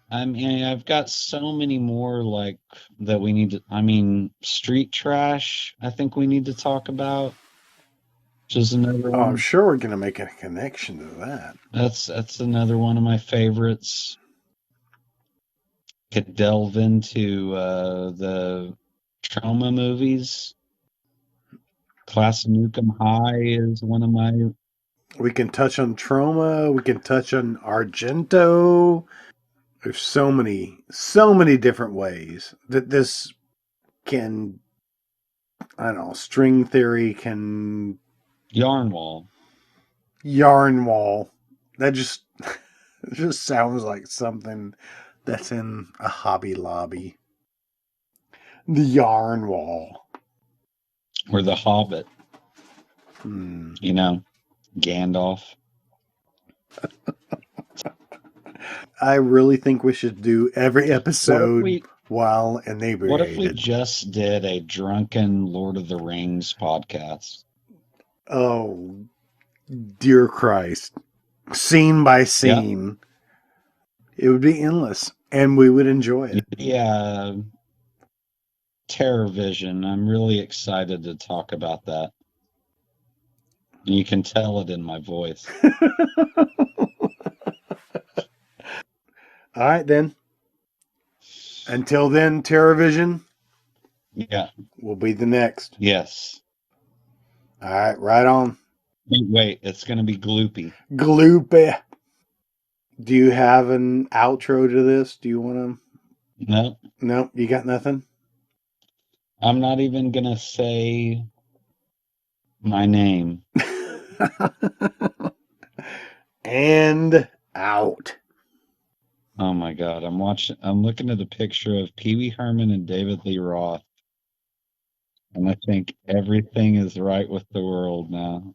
so many more that we need to, Street Trash, I think we need to talk about. Which is another one. I'm sure we're going to make a connection to that. That's another one of my favorites. Could delve into the trauma movies. Class of Nukem High is one of my. We can touch on Trauma. We can touch on Argento. There's so many different ways that this can. I don't know. String theory can. Yarn Wall. That just it just sounds like something that's in a Hobby Lobby. The Yarn Wall. Or The Hobbit. Gandalf. I really think we should do every episode while inebriated. What if we just did a drunken Lord of the Rings podcast? Oh, dear Christ. Scene by scene. Yep. It would be endless, and we would enjoy it. Yeah. Terror Vision. I'm really excited to talk about that. You can tell it in my voice. All right, then. Until then, Terror Vision. Yeah. Will be the next. Yes. All right, right on. Wait, it's going to be gloopy. Gloopy. Do you have an outro to this? Do you want to? No. No, you got nothing? I'm not even going to say my name. And out. Oh my God. I'm looking at a picture of Pee Wee Herman and David Lee Roth. And I think everything is right with the world now.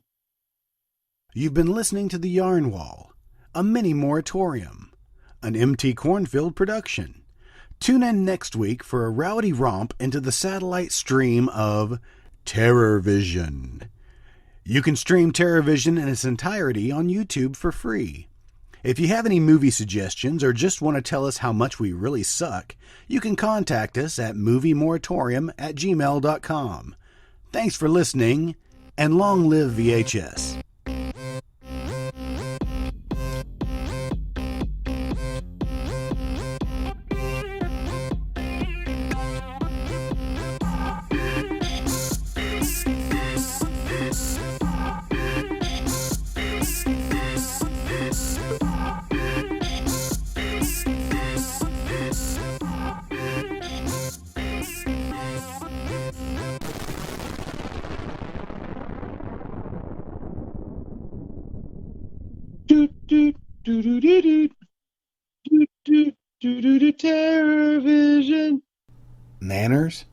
You've been listening to The Yarn Wall, a mini moratorium, an MT Cornfield production. Tune in next week for a rowdy romp into the satellite stream of Terror Vision. You can stream Terror Vision in its entirety on YouTube for free. If you have any movie suggestions or just want to tell us how much we really suck, you can contact us at moviemoratorium@gmail.com. Thanks for listening, and long live VHS. Terror Vision. Nanners?